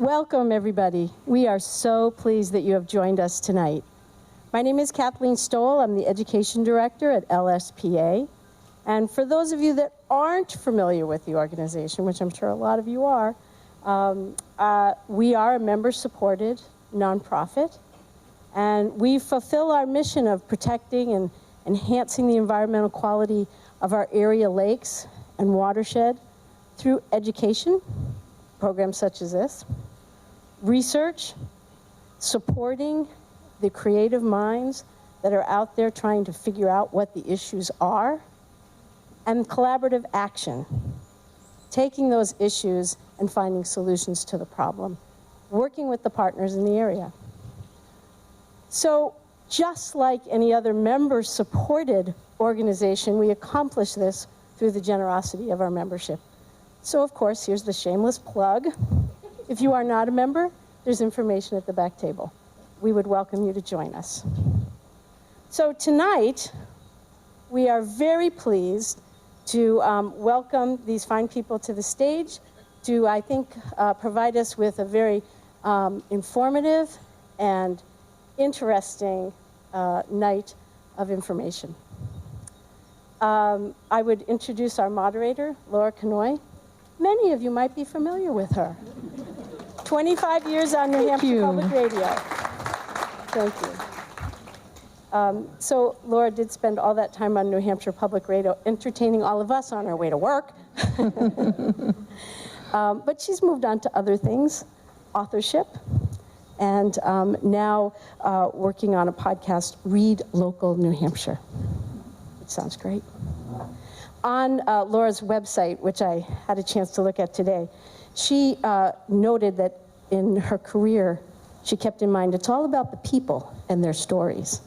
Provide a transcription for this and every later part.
Welcome, everybody. We are so pleased that you have joined us tonight. My name is Kathleen Stoll. I'm the Education Director at LSPA. And for those of you that aren't familiar with the organization, which I'm sure a lot of you are, we are a member-supported nonprofit. And we fulfill our mission of protecting and enhancing the environmental quality of our area lakes and watershed through education, programs such as this, research, supporting the creative minds that are out there trying to figure out what the issues are, and collaborative action, taking those issues and finding solutions to the problem, working with the partners in the area. So just like any other member-supported organization, we accomplish this through the generosity of our membership. So of course, here's the shameless plug. If you are not a member, there's information at the back table. We would welcome you to join us. So tonight, we are very pleased to welcome these fine people to the stage to, I think, provide us with a very informative and interesting night of information. I would introduce our moderator, Laura Knoy. Many of you might be familiar with her. 25 years on New Hampshire Public Radio. Thank you. So Laura did spend all that time on New Hampshire Public Radio entertaining all of us on our way to work. But she's moved on to other things, authorship, and now working on a podcast, Read Local New Hampshire, which sounds great. On Laura's website, which I had a chance to look at today, she noted that in her career, she kept in mind, it's all about the people and their stories.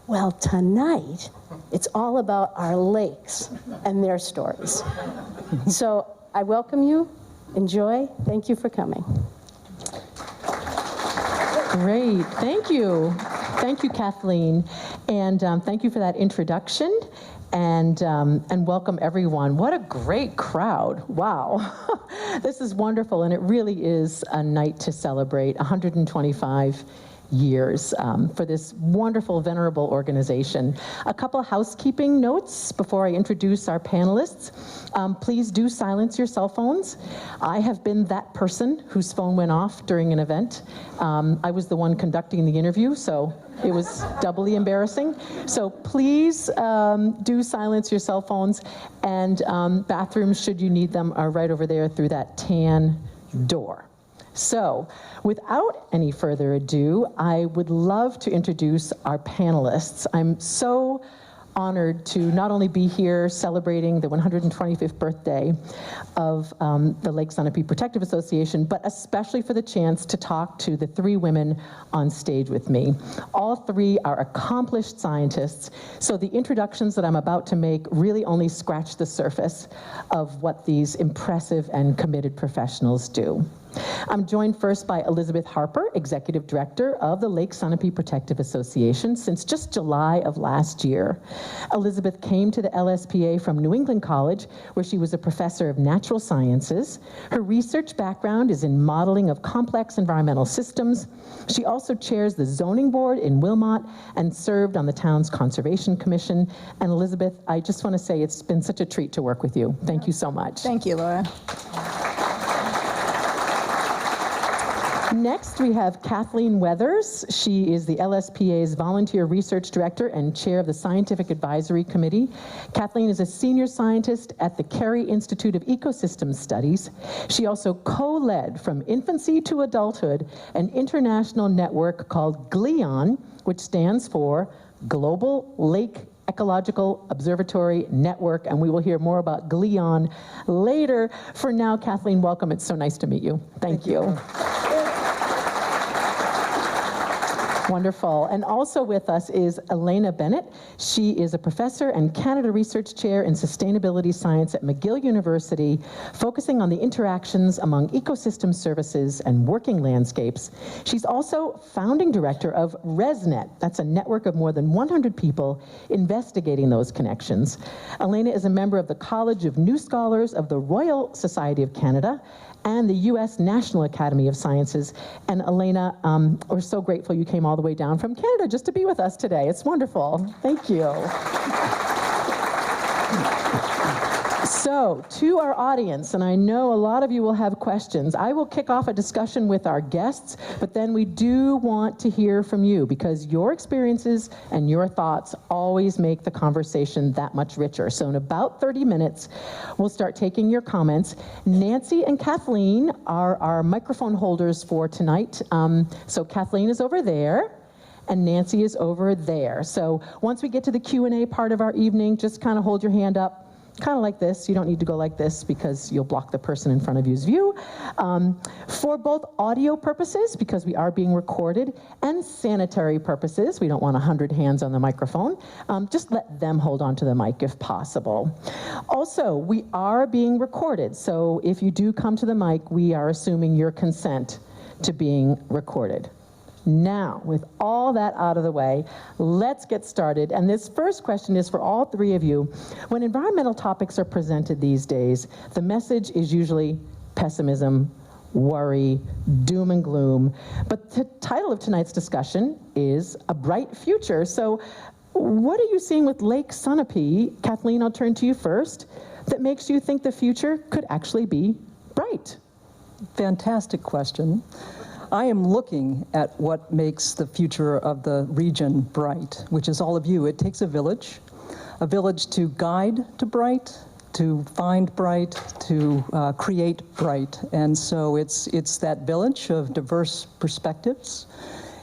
Well, tonight, it's all about our lakes and their stories. So I welcome you, enjoy, thank you for coming. Great, thank you. Thank you, Kathleen. And thank you for that introduction. And welcome everyone. What a great crowd. Wow. This is wonderful, and it really is a night to celebrate 125 years for this wonderful, venerable organization. A couple of housekeeping notes before I introduce our panelists. Please do silence your cell phones. I have been that person whose phone went off during an event. I was the one conducting the interview, so it was doubly embarrassing. So please do silence your cell phones, and bathrooms, should you need them, are right over there through that tan door. So, without any further ado, I would love to introduce our panelists. I'm so honored to not only be here celebrating the 125th birthday of the Lake Sunapee Protective Association, but especially for the chance to talk to the three women on stage with me. All three are accomplished scientists, so the introductions that I'm about to make really only scratch the surface of what these impressive and committed professionals do. I'm joined first by Elizabeth Harper, Executive Director of the Lake Sunapee Protective Association since just July of last year. Elizabeth came to the LSPA from New England College, where she was a professor of natural sciences. Her research background is in modeling of complex environmental systems. She also chairs the zoning board in Wilmot and served on the town's conservation commission. And Elizabeth, I just want to say it's been such a treat to work with you. Thank you so much. Thank you, Laura. Next, we have Kathleen Weathers. She is the LSPA's Volunteer Research Director and Chair of the Scientific Advisory Committee. Kathleen is a senior scientist at the Cary Institute of Ecosystem Studies. She also co-led from infancy to adulthood an international network called GLEON, which stands for Global Lake Ecological Observatory Network, and we will hear more about GLEON later. For now, Kathleen, welcome. It's so nice to meet you. Thank you. Wonderful. And also with us is Elena Bennett. She is a professor and Canada Research Chair in Sustainability Science at McGill University, focusing on the interactions among ecosystem services and working landscapes. She's also founding director of ResNet. That's a network of more than 100 people investigating those connections. Elena is a member of the College of New Scholars of the Royal Society of Canada and the U.S. National Academy of Sciences. And Elena, we're so grateful you came all the way down from Canada just to be with us today. It's wonderful. Thank you. So, to our audience, and I know a lot of you will have questions, I will kick off a discussion with our guests, but then we do want to hear from you because your experiences and your thoughts always make the conversation that much richer. So in about 30 minutes, we'll start taking your comments. Nancy and Kathleen are our microphone holders for tonight. So Kathleen is over there. And Nancy is over there. So once we get to the Q&A part of our evening, just kind of hold your hand up. Kind of like this. You don't need to go like this because you'll block the person in front of you's view. For both audio purposes, because we are being recorded, and sanitary purposes, we don't want 100 hands on the microphone, just let them hold on to the mic if possible. Also, we are being recorded, so if you do come to the mic, we are assuming your consent to being recorded. Now, with all that out of the way, let's get started. And this first question is for all three of you. When environmental topics are presented these days, the message is usually pessimism, worry, doom and gloom. But the title of tonight's discussion is A Bright Future. So what are you seeing with Lake Sunapee? Kathleen, I'll turn to you first. That makes you think the future could actually be bright? Fantastic question. I am looking at what makes the future of the region bright, which is all of you. It takes a village to guide to bright, to find bright, to create bright. And so it's that village of diverse perspectives.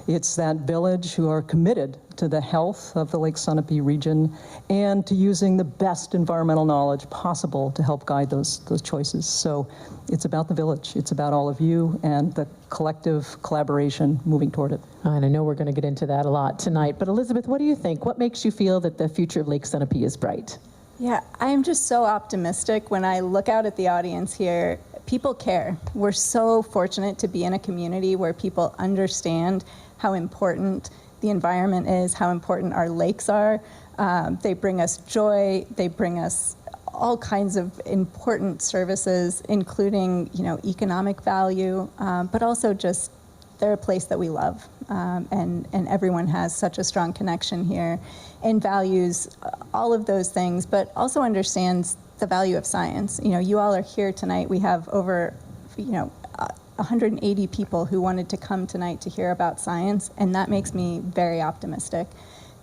It's that village who are committed to the health of the Lake Sunapee region and to using the best environmental knowledge possible to help guide those choices. So it's about the village. It's about all of you and the collective collaboration moving toward it. And I know we're going to get into that a lot tonight. But Elizabeth, what do you think? What makes you feel that the future of Lake Sunapee is bright? Yeah, I am just so optimistic when I look out at the audience here. People care. We're so fortunate to be in a community where people understand how important the environment is, how important our lakes are. They bring us joy. They bring us all kinds of important services, including, economic value, but also just they're a place that we love. And everyone has such a strong connection here and values all of those things, but also understands the value of science. You all are here tonight. We have over, 180 people who wanted to come tonight to hear about science, and that makes me very optimistic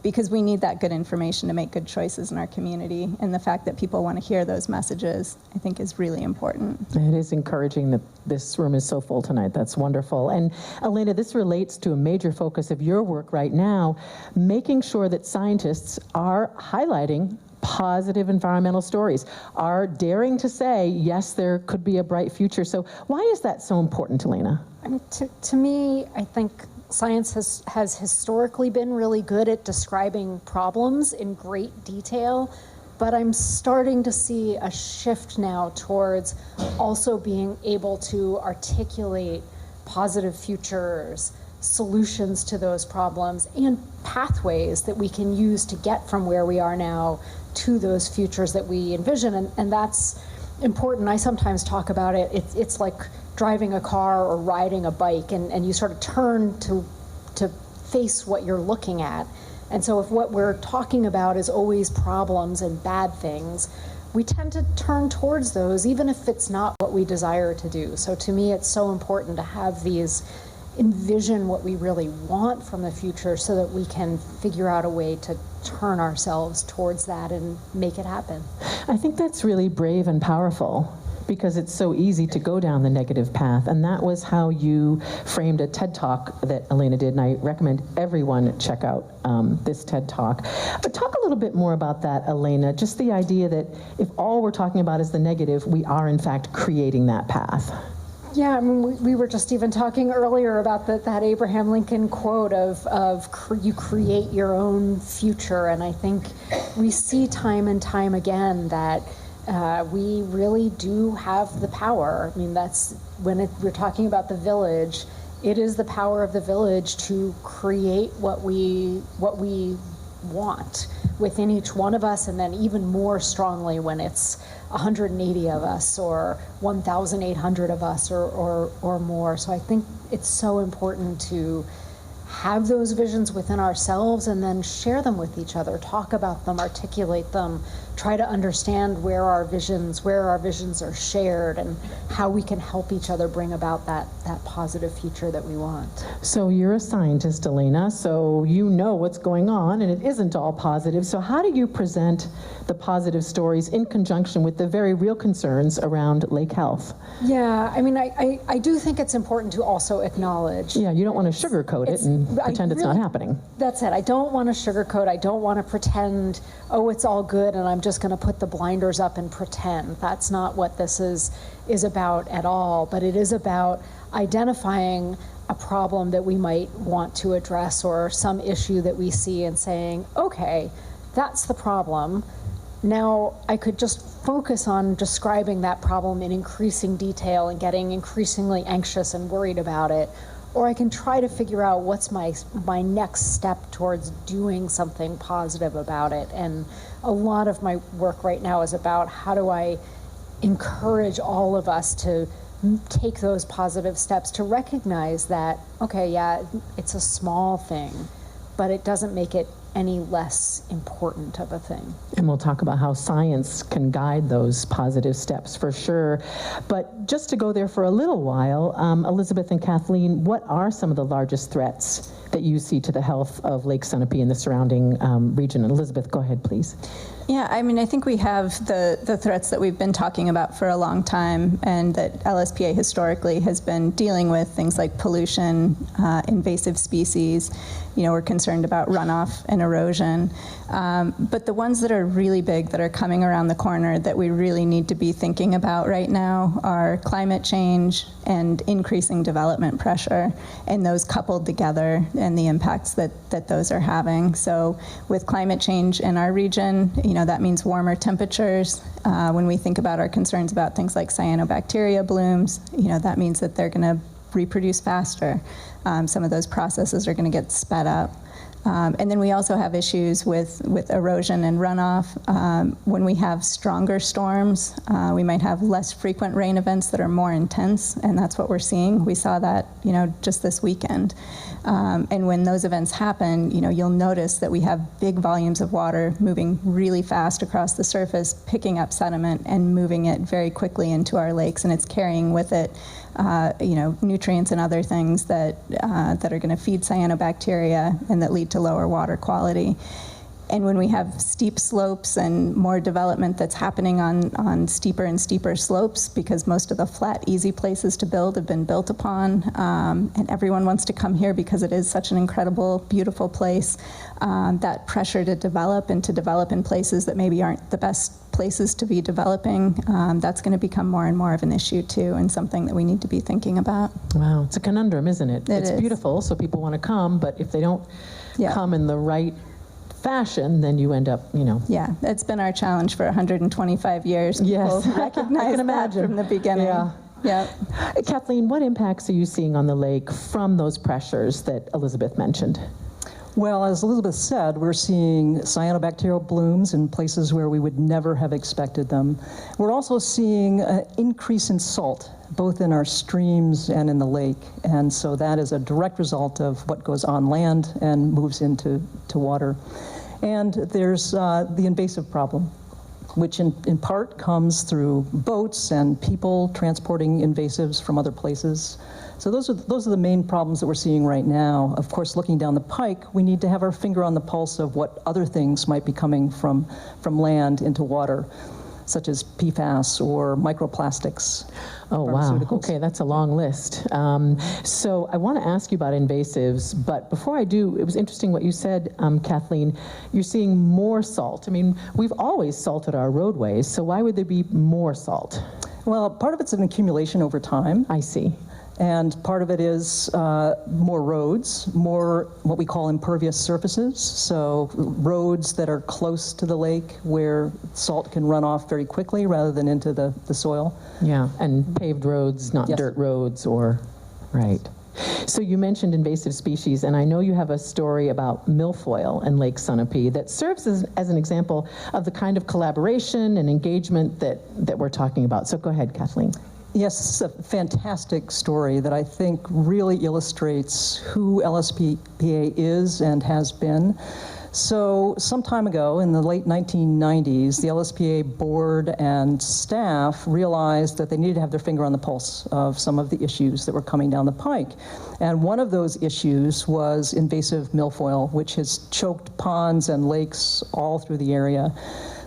because we need that good information to make good choices in our community, and the fact that people want to hear those messages, I think, is really important. It is encouraging that this room is so full tonight. That's wonderful. And Elena, this relates to a major focus of your work right now, making sure that scientists are highlighting positive environmental stories, are daring to say, yes, there could be a bright future. So why is that so important, Elena? I mean, to me, I think science has historically been really good at describing problems in great detail, but I'm starting to see a shift now towards also being able to articulate positive futures, solutions to those problems, and pathways that we can use to get from where we are now to those futures that we envision, and that's important. I sometimes talk about it. It's like driving a car or riding a bike, and you sort of turn to face what you're looking at. And so if what we're talking about is always problems and bad things, we tend to turn towards those, even if it's not what we desire to do. So to me, it's so important to have these envision what we really want from the future so that we can figure out a way to turn ourselves towards that and make it happen. I think that's really brave and powerful because it's so easy to go down the negative path. And that was how you framed a TED Talk that Elena did, and I recommend everyone check out this TED Talk. But talk a little bit more about that, Elena, just the idea that if all we're talking about is the negative, we are in fact creating that path. Yeah, I mean, we were just even talking earlier about that Abraham Lincoln quote of you create your own future, and I think we see time and time again that we really do have the power. I mean, that's when we're talking about the village. It is the power of the village to create what we want. within each one of us, and then even more strongly when it's 180 of us or 1,800 of us or more. So I think it's so important to have those visions within ourselves and then share them with each other, talk about them, articulate them, try to understand where our visions are shared and how we can help each other bring about that positive future that we want. So you're a scientist, Elena, so you know what's going on and it isn't all positive. So how do you present the positive stories in conjunction with the very real concerns around lake health? Yeah, I mean, I do think it's important to also acknowledge. Yeah, you don't want to sugarcoat it and pretend it's not happening. That's it. I don't want to sugarcoat. I don't want to pretend, oh, it's all good and I'm just going to put the blinders up and pretend. That's not what this is about at all. But it is about identifying a problem that we might want to address or some issue that we see and saying, okay, that's the problem. Now I could just focus on describing that problem in increasing detail and getting increasingly anxious and worried about it. Or I can try to figure out what's my next step towards doing something positive about it. And a lot of my work right now is about how do I encourage all of us to take those positive steps, to recognize that, okay, yeah, it's a small thing, but it doesn't make it any less important of a thing. And we'll talk about how science can guide those positive steps for sure. But just to go there for a little while, Elizabeth and Kathleen, what are some of the largest threats that you see to the health of Lake Sunapee and the surrounding region? And Elizabeth, go ahead, please. Yeah, I mean, I think we have the threats that we've been talking about for a long time and that LSPA historically has been dealing with, things like pollution, invasive species. You know, we're concerned about runoff and erosion. But the ones that are really big, that are coming around the corner, that we really need to be thinking about right now are climate change and increasing development pressure, and those coupled together and the impacts that those are having. So with climate change in our region, you know, that means warmer temperatures. When we think about our concerns about things like cyanobacteria blooms, you know, that means that they're going to reproduce faster. Some of those processes are going to get sped up. And then we also have issues with erosion and runoff. When we have stronger storms, we might have less frequent rain events that are more intense, and that's what we're seeing. We saw that, you know, just this weekend. And when those events happen, you know, you'll notice that we have big volumes of water moving really fast across the surface, picking up sediment and moving it very quickly into our lakes, and it's carrying with it you know, nutrients and other things that are going to feed cyanobacteria and that lead to lower water quality. And when we have steep slopes and more development that's happening on steeper and steeper slopes, because most of the flat, easy places to build have been built upon, and everyone wants to come here because it is such an incredible, beautiful place, that pressure to develop and to develop in places that maybe aren't the best places to be developing, that's going to become more and more of an issue too, and something that we need to be thinking about. Wow, it's a conundrum, isn't it? It's is. Beautiful, so people want to come, but if they don't Yeah. come in the right fashion, then you end up, you know. Yeah, it's been our challenge for 125 years. Yes, People recognize I can that imagine from the beginning. Yeah. Yeah. Kathleen, what impacts are you seeing on the lake from those pressures that Elizabeth mentioned? Well, as Elizabeth said, we're seeing cyanobacterial blooms in places where we would never have expected them. We're also seeing an increase in salt, both in our streams and in the lake. And so that is a direct result of what goes on land and moves into water. And there's the invasive problem, which in part comes through boats and people transporting invasives from other places. So those are the main problems that we're seeing right now. Of course, looking down the pike, we need to have our finger on the pulse of what other things might be coming from land into water, such as PFAS or microplastics. Oh, wow. Okay, that's a long list. So I want to ask you about invasives, but before I do, it was interesting what you said, Kathleen. You're seeing more salt. I mean, we've always salted our roadways, so why would there be more salt? Well, part of it's an accumulation over time. I see. And part of it is more roads, more what we call impervious surfaces. So roads that are close to the lake where salt can run off very quickly rather than into the soil. Yeah, and paved roads, not Yes. dirt roads or, right. So you mentioned invasive species, and I know you have a story about milfoil in Lake Sunapee that serves as an example of the kind of collaboration and engagement that we're talking about. So go ahead, Kathleen. Yes, this is a fantastic story that I think really illustrates who LSPA is and has been. So some time ago, in the late 1990s, the LSPA board and staff realized that they needed to have their finger on the pulse of some of the issues that were coming down the pike. And one of those issues was invasive milfoil, which has choked ponds and lakes all through the area.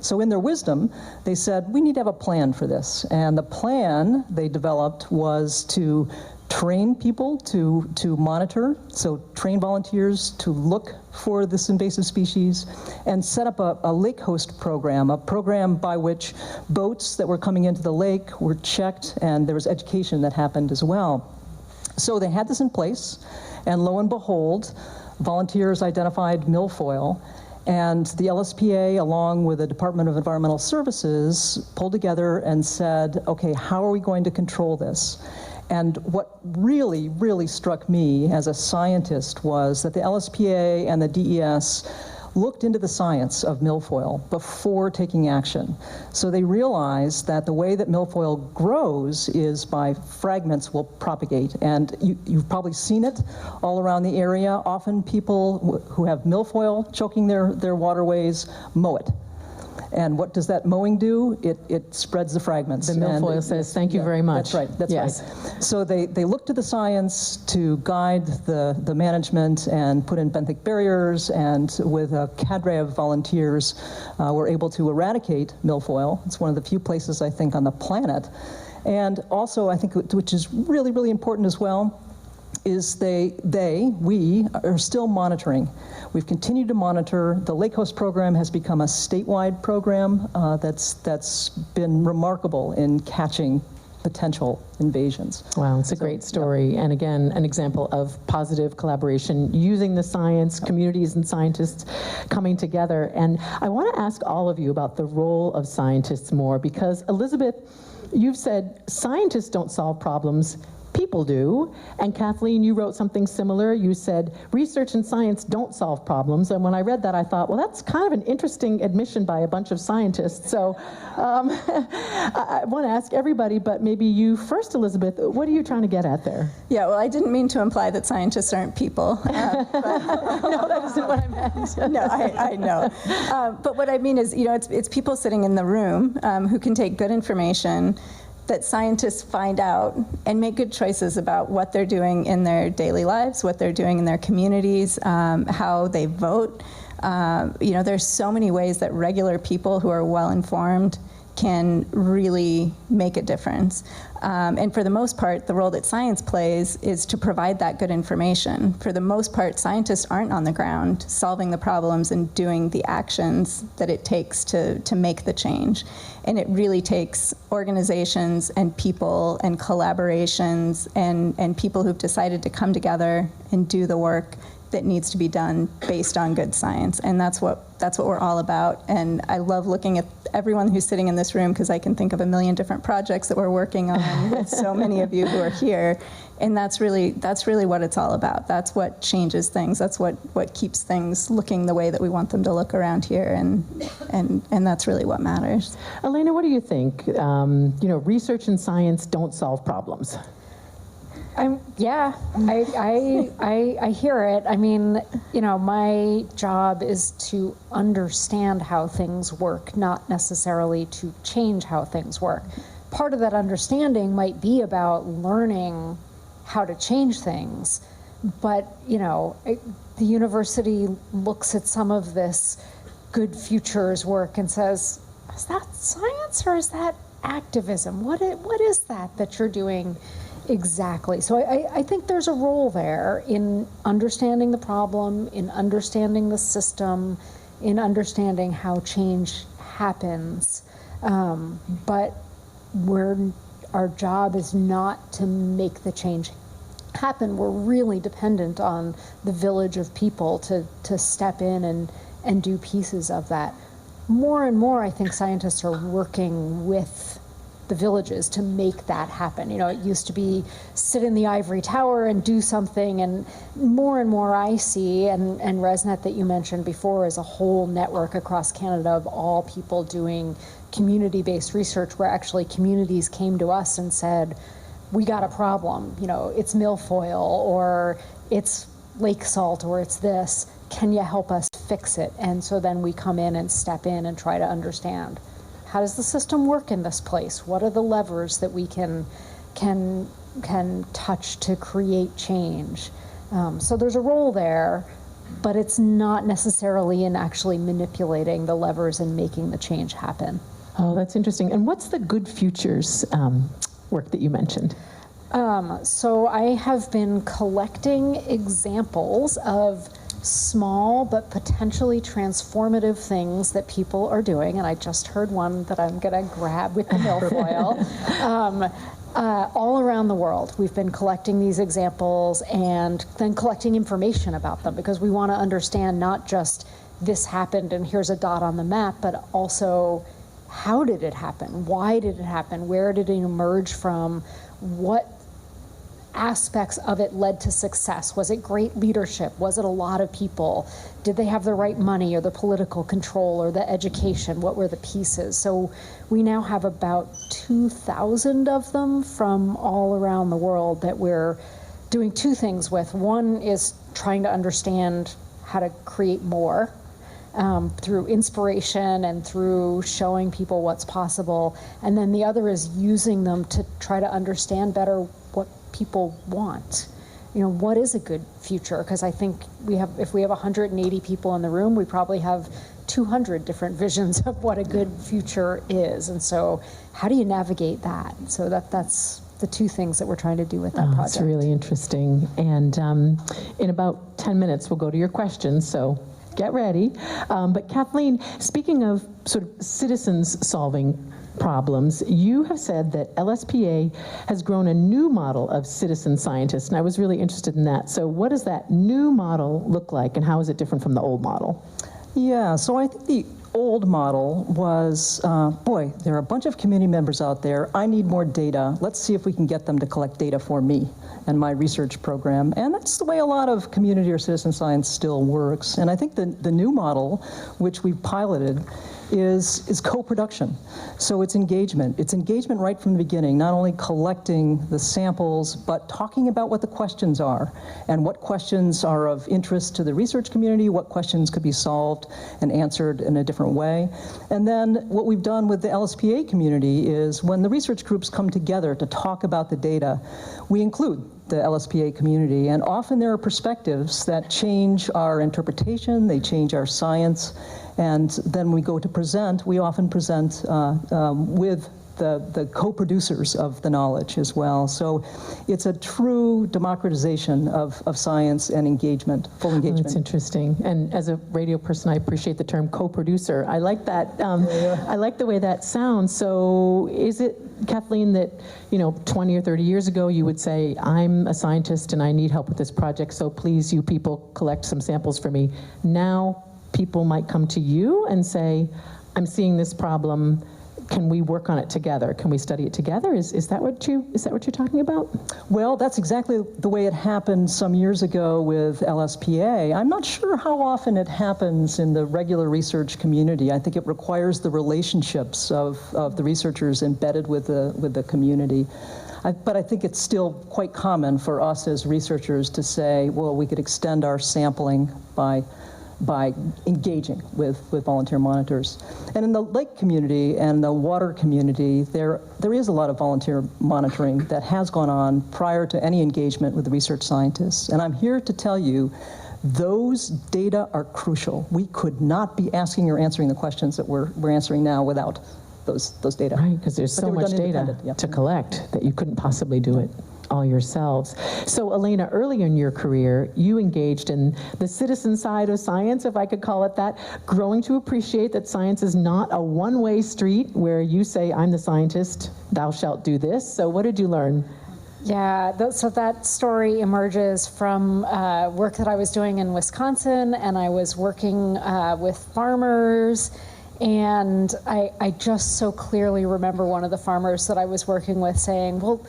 So in their wisdom, they said, we need to have a plan for this. And the plan they developed was to train people to monitor, so train volunteers to look for this invasive species, and set up a lake host program, a program by which boats that were coming into the lake were checked, and there was education that happened as well. So they had this in place, and lo and behold, volunteers identified milfoil, and the LSPA, along with the Department of Environmental Services, pulled together and said, okay, how are we going to control this? And what really, really struck me as a scientist was that the LSPA and the DES looked into the science of milfoil before taking action. So they realized that the way that milfoil grows is by fragments will propagate. And you've probably seen it all around the area. Often people who have milfoil choking their waterways mow it. And what does that mowing do? It spreads the fragments. The milfoil says, thank you very much. That's right, that's yes. right. So they looked to the science to guide the management and put in benthic barriers, and with a cadre of volunteers, were able to eradicate milfoil. It's one of the few places, I think, on the planet. And also, I think, which is really, really important as well, is we are still monitoring. We've continued to monitor. The Lake Host program has become a statewide program that's been remarkable in catching potential invasions. Wow, it's a great story. And again, an example of positive collaboration using the science, communities and scientists coming together. And I want to ask all of you about the role of scientists more, because Elizabeth, you've said scientists don't solve problems, people do. And Kathleen, you wrote something similar. You said research and science don't solve problems. And when I read that, I thought, well, that's kind of an interesting admission by a bunch of scientists. So I want to ask everybody, but maybe you first, Elizabeth, what are you trying to get at there? Yeah, well, I didn't mean to imply that scientists aren't people. No, that isn't what I meant. No, I know. But what I mean is, it's people sitting in the room who can take good information that scientists find out and make good choices about what they're doing in their daily lives, what they're doing in their communities, how they vote. There's so many ways that regular people who are well-informed can really make a difference. And for the most part, the role that science plays is to provide that good information. For the most part, scientists aren't on the ground solving the problems and doing the actions that it takes to make the change. And it really takes organizations and people and collaborations and people who've decided to come together and do the work that needs to be done based on good science. And that's what we're all about. And I love looking at everyone who's sitting in this room, because I can think of a million different projects that we're working on with so many of you who are here. And that's really what it's all about. That's what changes things. That's what keeps things looking the way that we want them to look around here. And that's really what matters. Elena, what do you think? Research and science don't solve problems. I hear it. I mean, my job is to understand how things work, not necessarily to change how things work. Part of that understanding might be about learning how to change things, but, the university looks at some of this good futures work and says, is that science or is that activism? What is that you're doing exactly? So I think there's a role there in understanding the problem, in understanding the system, in understanding how change happens. But our job is not to make the change happen. We're really dependent on the village of people to step in and do pieces of that. More and more, I think scientists are working with the villages to make that happen. You know, it used to be sit in the ivory tower and do something, and more I see, and ResNet that you mentioned before is a whole network across Canada of all people doing community-based research, where actually communities came to us and said, we got a problem, you know, it's milfoil, or it's lake salt, or it's this, can you help us fix it? And so then we come in and step in and try to understand, how does the system work in this place? What are the levers that we can touch to create change? So there's a role there, but it's not necessarily in actually manipulating the levers and making the change happen. Oh, that's interesting. And what's the Good Futures work that you mentioned? So I have been collecting examples of small but potentially transformative things that people are doing, and I just heard one that I'm going to grab with the milfoil. All around the world, we've been collecting these examples and then collecting information about them, because we want to understand not just this happened and here's a dot on the map, but also how did it happen? Why did it happen? Where did it emerge from? What aspects of it led to success? Was it great leadership? Was it a lot of people? Did they have the right money or the political control or the education? What were the pieces? So we now have about 2,000 of them from all around the world that we're doing two things with. One is trying to understand how to create more through inspiration and through showing people what's possible. And then the other is using them to try to understand better what people want. You know, what is a good future? Because I think if we have 180 people in the room, we probably have 200 different visions of what a good future is. And so how do you navigate that? So that's the two things that we're trying to do with that project. That's really interesting. And in about 10 minutes, we'll go to your questions. So get ready. But Kathleen, speaking of sort of citizens solving problems, you have said that LSPA has grown a new model of citizen scientists, and I was really interested in that. So what does that new model look like, and how is it different from the old model? Yeah, so I think the old model was, boy, there are a bunch of community members out there. I need more data. Let's see if we can get them to collect data for me and my research program. And that's the way a lot of community or citizen science still works. And I think the new model, which we've piloted, is co-production. So it's engagement. It's engagement right from the beginning, not only collecting the samples, but talking about what the questions are and what questions are of interest to the research community, what questions could be solved and answered in a different way. And then what we've done with the LSPA community is when the research groups come together to talk about the data, we include the LSPA community, and often there are perspectives that change our interpretation, they change our science, and then we go to present, we often present with the co-producers of the knowledge as well. So it's a true democratization of science and engagement, full engagement. That's interesting. And as a radio person, I appreciate the term co-producer. I like that. I like the way that sounds. So is it, Kathleen, that 20 or 30 years ago you would say, I'm a scientist and I need help with this project, so please, you people, collect some samples for me. Now people might come to you and say, I'm seeing this problem, can we work on it together? Can we study it together? Is that what you're talking about? Well, that's exactly the way it happened some years ago with LSPA. I'm not sure how often it happens in the regular research community. I think it requires the relationships of the researchers embedded with the community. But I think it's still quite common for us as researchers to say, well, we could extend our sampling by engaging with volunteer monitors. And in the lake community and the water community, there is a lot of volunteer monitoring that has gone on prior to any engagement with the research scientists. And I'm here to tell you, those data are crucial. We could not be asking or answering the questions that we're answering now without those data. Right, because there's so much data to collect that you couldn't possibly do it all yourselves. So Elena, early in your career, you engaged in the citizen side of science, if I could call it that, growing to appreciate that science is not a one-way street where you say, I'm the scientist, thou shalt do this. So what did you learn? Yeah, so that story emerges from work that I was doing in Wisconsin, and I was working with farmers, And I just so clearly remember one of the farmers that I was working with saying, well,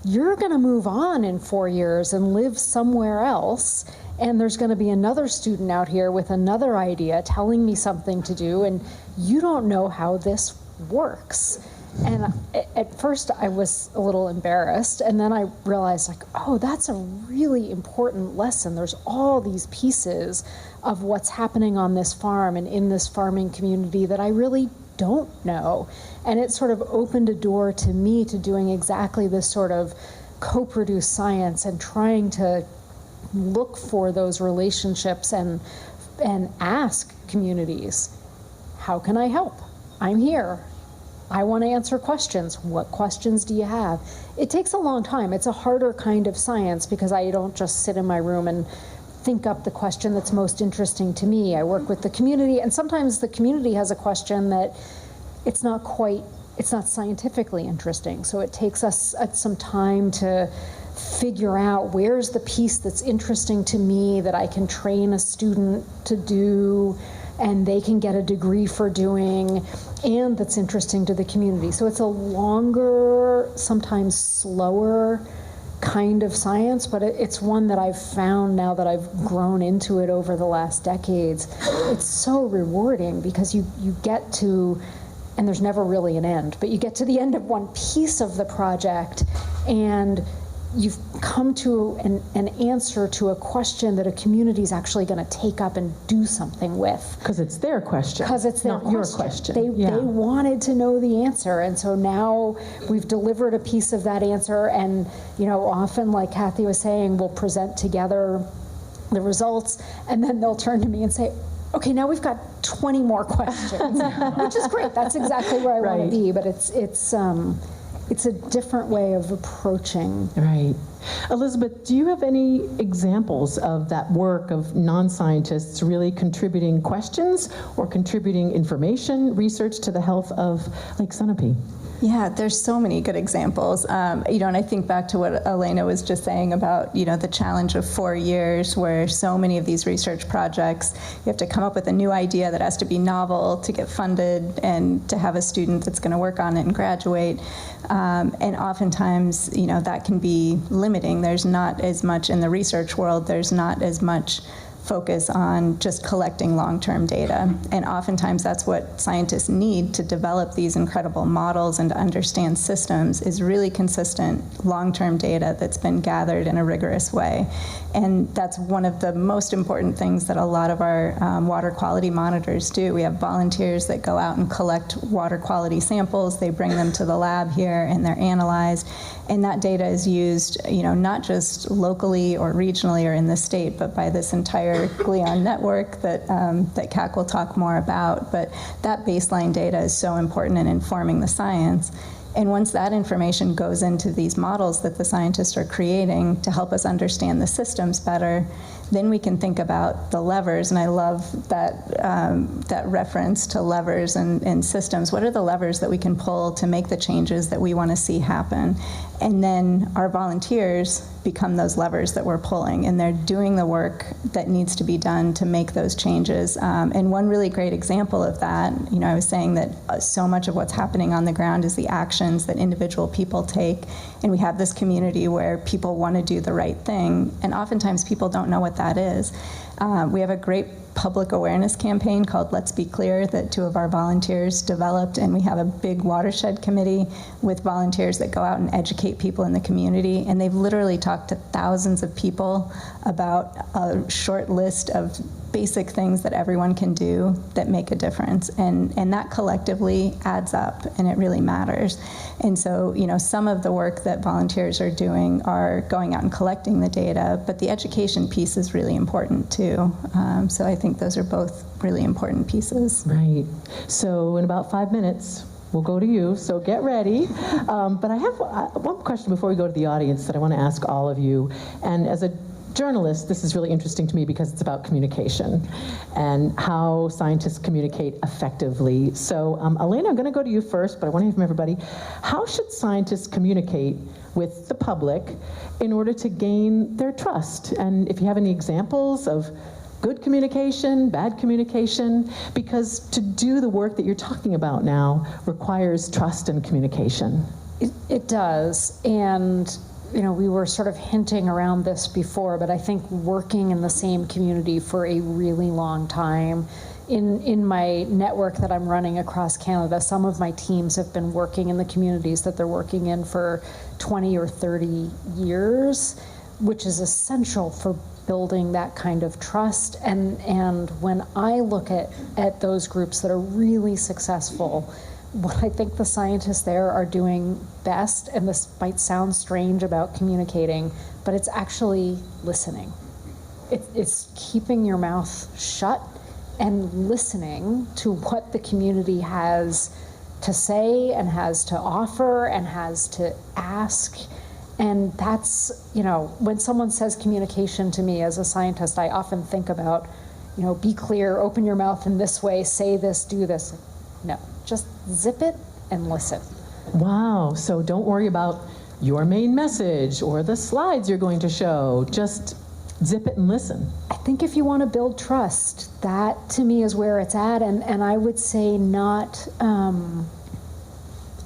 you're going to move on in 4 years and live somewhere else, and there's going to be another student out here with another idea telling me something to do, and you don't know how this works. And at first I was a little embarrassed, and then I realized, like, oh, that's a really important lesson. There's all these pieces of what's happening on this farm and in this farming community that I really don't know. And it sort of opened a door to me to doing exactly this sort of co-produced science and trying to look for those relationships and ask communities, how can I help? I'm here. I want to answer questions. What questions do you have? It takes a long time. It's a harder kind of science because I don't just sit in my room and think up the question that's most interesting to me. I work with the community, and sometimes the community has a question that it's not scientifically interesting. So it takes us some time to figure out where's the piece that's interesting to me that I can train a student to do and they can get a degree for doing, and that's interesting to the community. So it's a longer, sometimes slower kind of science, but it's one that I've found now that I've grown into it over the last decades. It's so rewarding because you get to, and there's never really an end, but you get to the end of one piece of the project and you've come to an answer to a question that a community is actually going to take up and do something with. Because it's their question. Because it's their not your question. They wanted to know the answer, and so now we've delivered a piece of that answer. And often, like Kathy was saying, we'll present together the results, and then they'll turn to me and say, "Okay, now we've got 20 more questions," which is great. That's exactly where I want to be. But it's a different way of approaching. Right. Elizabeth, do you have any examples of that work of non-scientists really contributing questions or contributing information, research to the health of Lake Sunapee? Yeah, there's so many good examples. And I think back to what Elena was just saying about, the challenge of 4 years where so many of these research projects, you have to come up with a new idea that has to be novel to get funded and to have a student that's going to work on it and graduate. And oftentimes, that can be limiting. There's not as much in the research world, there's not as much focus on just collecting long-term data. And oftentimes that's what scientists need to develop these incredible models and to understand systems is really consistent long-term data that's been gathered in a rigorous way. And that's one of the most important things that a lot of our water quality monitors do. We have volunteers that go out and collect water quality samples. They bring them to the lab here and they're analyzed. And that data is used, not just locally or regionally or in the state, but by this entire GLION network that Kat will talk more about. But that baseline data is so important in informing the science. And once that information goes into these models that the scientists are creating to help us understand the systems better, then we can think about the levers. And I love that reference to levers and systems. What are the levers that we can pull to make the changes that we want to see happen? And then our volunteers become those levers that we're pulling, and they're doing the work that needs to be done to make those changes. And one really great example of that, I was saying that so much of what's happening on the ground is the actions that individual people take, and we have this community where people want to do the right thing, and oftentimes people don't know what that is. We have a great public awareness campaign called Let's Be Clear that 2 of our volunteers developed, and we have a big watershed committee with volunteers that go out and educate people in the community, and they've literally talked to thousands of people about a short list of basic things that everyone can do that make a difference, and that collectively adds up, and it really matters. And so, some of the work that volunteers are doing are going out and collecting the data, but the education piece is really important too. So I think those are both really important pieces. Right. So in about 5 minutes, we'll go to you, so get ready. But I have one question before we go to the audience that I want to ask all of you. And as a journalist, this is really interesting to me because it's about communication and how scientists communicate effectively. So Elena, I'm going to go to you first, but I want to hear from everybody. How should scientists communicate with the public in order to gain their trust? And if you have any examples of good communication, bad communication, because to do the work that you're talking about now requires trust and communication. It does, and we were sort of hinting around this before, but I think working in the same community for a really long time, in my network that I'm running across Canada, some of my teams have been working in the communities that they're working in for 20 or 30 years, which is essential for building that kind of trust. And when I look at those groups that are really successful, what I think the scientists there are doing best, and this might sound strange about communicating, but it's actually listening. It's keeping your mouth shut and listening to what the community has to say and has to offer and has to ask. And that's, when someone says communication to me as a scientist, I often think about, be clear, open your mouth in this way, say this, do this. No, just zip it and listen. Wow, so don't worry about your main message or the slides you're going to show. Just zip it and listen. I think if you want to build trust, that to me is where it's at. And I would say not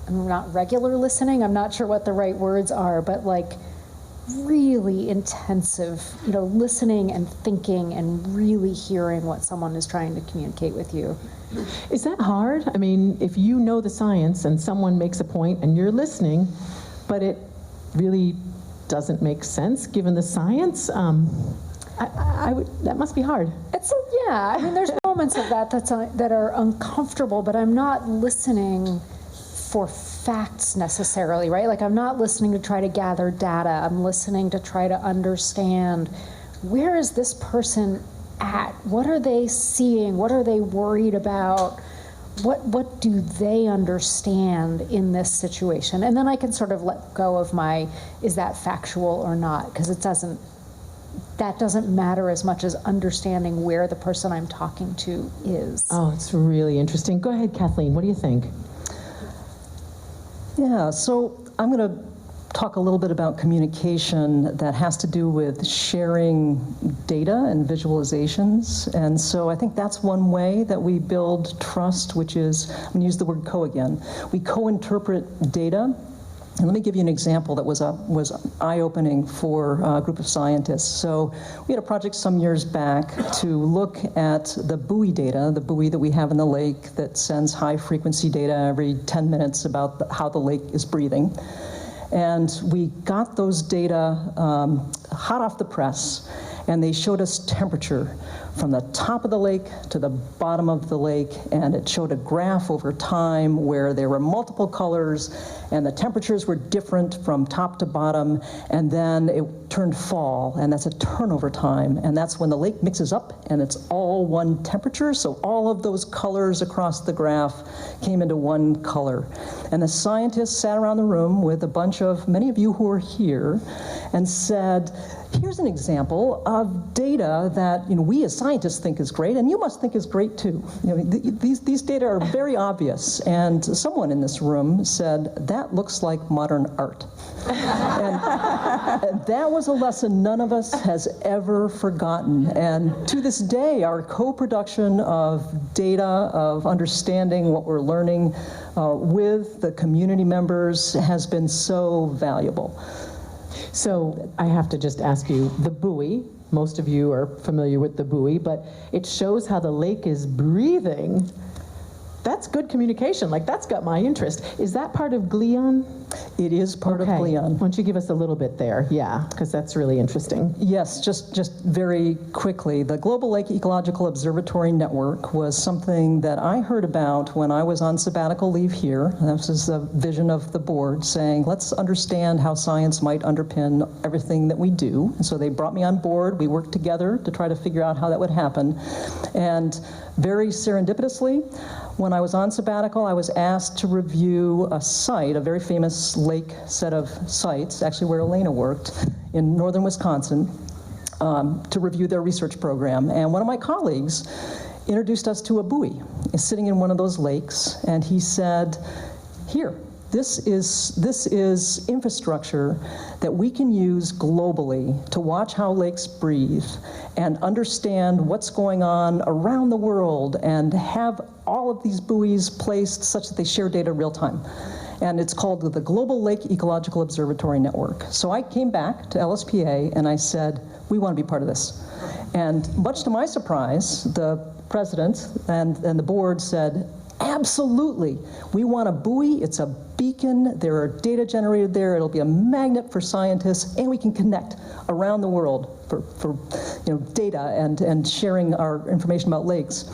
regular listening, I'm not sure what the right words are, but like really intensive, listening and thinking and really hearing what someone is trying to communicate with you. Is that hard? I mean, if you know the science and someone makes a point and you're listening, but it really doesn't make sense given the science, that must be hard. There's moments of that are uncomfortable, but I'm not listening for facts necessarily, right? Like I'm not listening to try to gather data. I'm listening to try to understand, where is this person at? What are they seeing? What are they worried about? What do they understand in this situation? And then I can sort of let go of is that factual or not? Because that doesn't matter as much as understanding where the person I'm talking to is. Oh, it's really interesting. Go ahead, Kathleen, what do you think? Yeah, so I'm going to talk a little bit about communication that has to do with sharing data and visualizations. And so I think that's one way that we build trust, which is, I'm going to use the word co again. We co-interpret data. And let me give you an example that was eye-opening for a group of scientists. So we had a project some years back to look at the buoy data, the buoy that we have in the lake that sends high-frequency data every 10 minutes about how the lake is breathing. And we got those data hot off the press, and they showed us temperature from the top of the lake to the bottom of the lake, and it showed a graph over time where there were multiple colors, and the temperatures were different from top to bottom, and then it turned fall, and that's a turnover time, and that's when the lake mixes up, and it's all one temperature, so all of those colors across the graph came into one color. And the scientists sat around the room with a bunch of, many of you who are here, and said, here's an example of data that we as scientists think is great, and you must think is great too. These data are very obvious. And someone in this room said, that looks like modern art. and that was a lesson none of us has ever forgotten. And to this day, our co-production of data, of understanding what we're learning with the community members has been so valuable. So I have to just ask you, the buoy, most of you are familiar with the buoy, but it shows how the lake is breathing. That's good communication, like that's got my interest. Is that part of GLION? It is part of GLION. Why don't you give us a little bit there? Yeah, because that's really interesting. Yes, just very quickly. The Global Lake Ecological Observatory Network was something that I heard about when I was on sabbatical leave here. This is the vision of the board saying, let's understand how science might underpin everything that we do. And so they brought me on board. We worked together to try to figure out how that would happen. And very serendipitously, when I was on sabbatical, I was asked to review a site, a very famous lake set of sites, actually where Elena worked, in northern Wisconsin, to review their research program. And one of my colleagues introduced us to a buoy sitting in one of those lakes, and he said, here, This is infrastructure that we can use globally to watch how lakes breathe and understand what's going on around the world and have all of these buoys placed such that they share data real time. And it's called the Global Lake Ecological Observatory Network. So I came back to LSPA and I said, we want to be part of this. And much to my surprise, the president and the board said, absolutely, we want a buoy, it's a beacon, there are data generated there, it'll be a magnet for scientists, and we can connect around the world for data and sharing our information about lakes.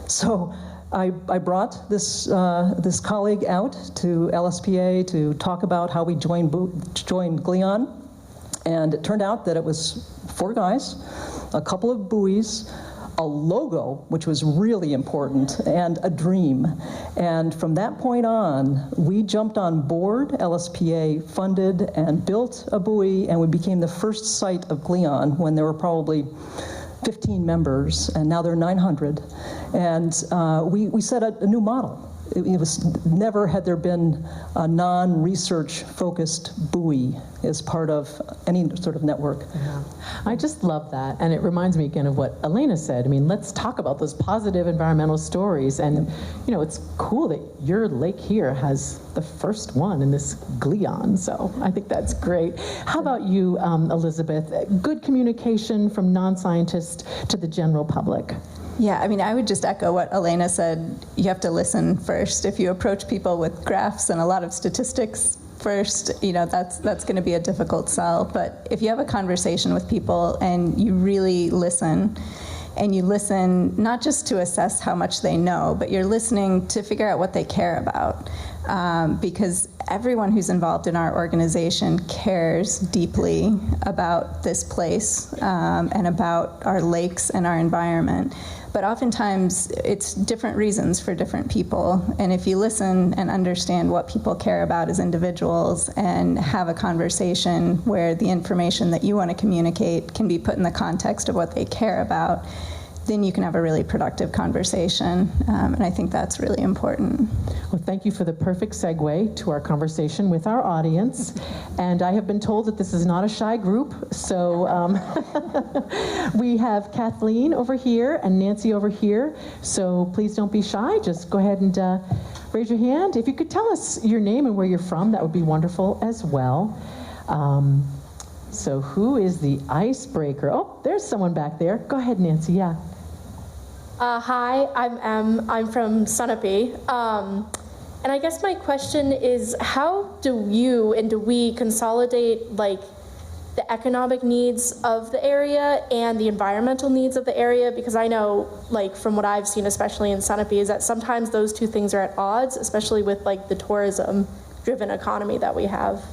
So I brought this colleague out to LSPA to talk about how we joined GLION, and it turned out that it was 4 guys, a couple of buoys, a logo, which was really important, and a dream. And from that point on, we jumped on board. LSPA funded and built a buoy, and we became the first site of GLION when there were probably 15 members, and now there are 900. And we set a new model. It was never had there been a non-research focused buoy as part of any sort of network. Yeah. I just love that, and it reminds me again of what Elena said. I mean, let's talk about those positive environmental stories, and it's cool that your lake here has the first one in this GLION, so I think that's great. How about you, Elizabeth? Good communication from non-scientists to the general public. Yeah, I mean, I would just echo what Elena said. You have to listen first. If you approach people with graphs and a lot of statistics first, that's going to be a difficult sell. But if you have a conversation with people and you really listen, and you listen not just to assess how much they know, but you're listening to figure out what they care about. Because everyone who's involved in our organization cares deeply about this place and about our lakes and our environment. But oftentimes, it's different reasons for different people. And if you listen and understand what people care about as individuals and have a conversation where the information that you want to communicate can be put in the context of what they care about, then you can have a really productive conversation. And I think that's really important. Well, thank you for the perfect segue to our conversation with our audience. And I have been told that this is not a shy group. So we have Kathleen over here and Nancy over here. So please don't be shy. Just go ahead and raise your hand. If you could tell us your name and where you're from, that would be wonderful as well. So who is the icebreaker? Oh, there's someone back there. Go ahead, Nancy. Yeah. Hi, I'm Em. I'm from Sunapee. And I guess my question is, how do we consolidate the economic needs of the area and the environmental needs of the area? Because I know, from what I've seen, especially in Sunapee, is that sometimes those two things are at odds, especially with the tourism-driven economy that we have.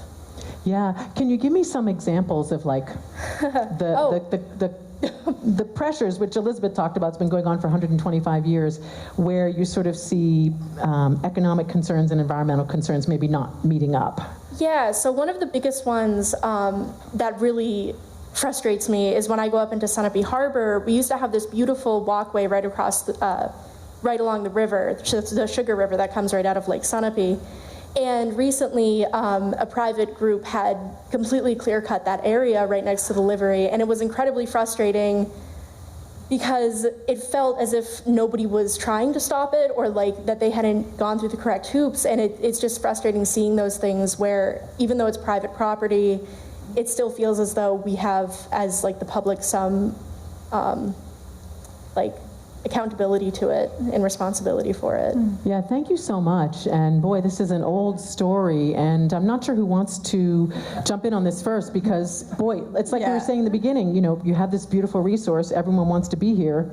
Yeah, can you give me some examples of the pressures, which Elizabeth talked about, it's been going on for 125 years, where you sort of see economic concerns and environmental concerns maybe not meeting up? Yeah, so one of the biggest ones that really frustrates me is when I go up into Sunapee Harbor. We used to have this beautiful walkway right across, right along the river, the Sugar River that comes right out of Lake Sunapee. And recently, a private group had completely clear-cut that area right next to the livery, and it was incredibly frustrating because it felt as if nobody was trying to stop it, or that they hadn't gone through the correct hoops. And it's just frustrating seeing those things where, even though it's private property, it still feels as though we have, as the public, some accountability to it and responsibility for it. Yeah, thank you so much. And boy, this is an old story, and I'm not sure who wants to jump in on this first, because boy, it's like we were saying in the beginning, you have this beautiful resource, everyone wants to be here,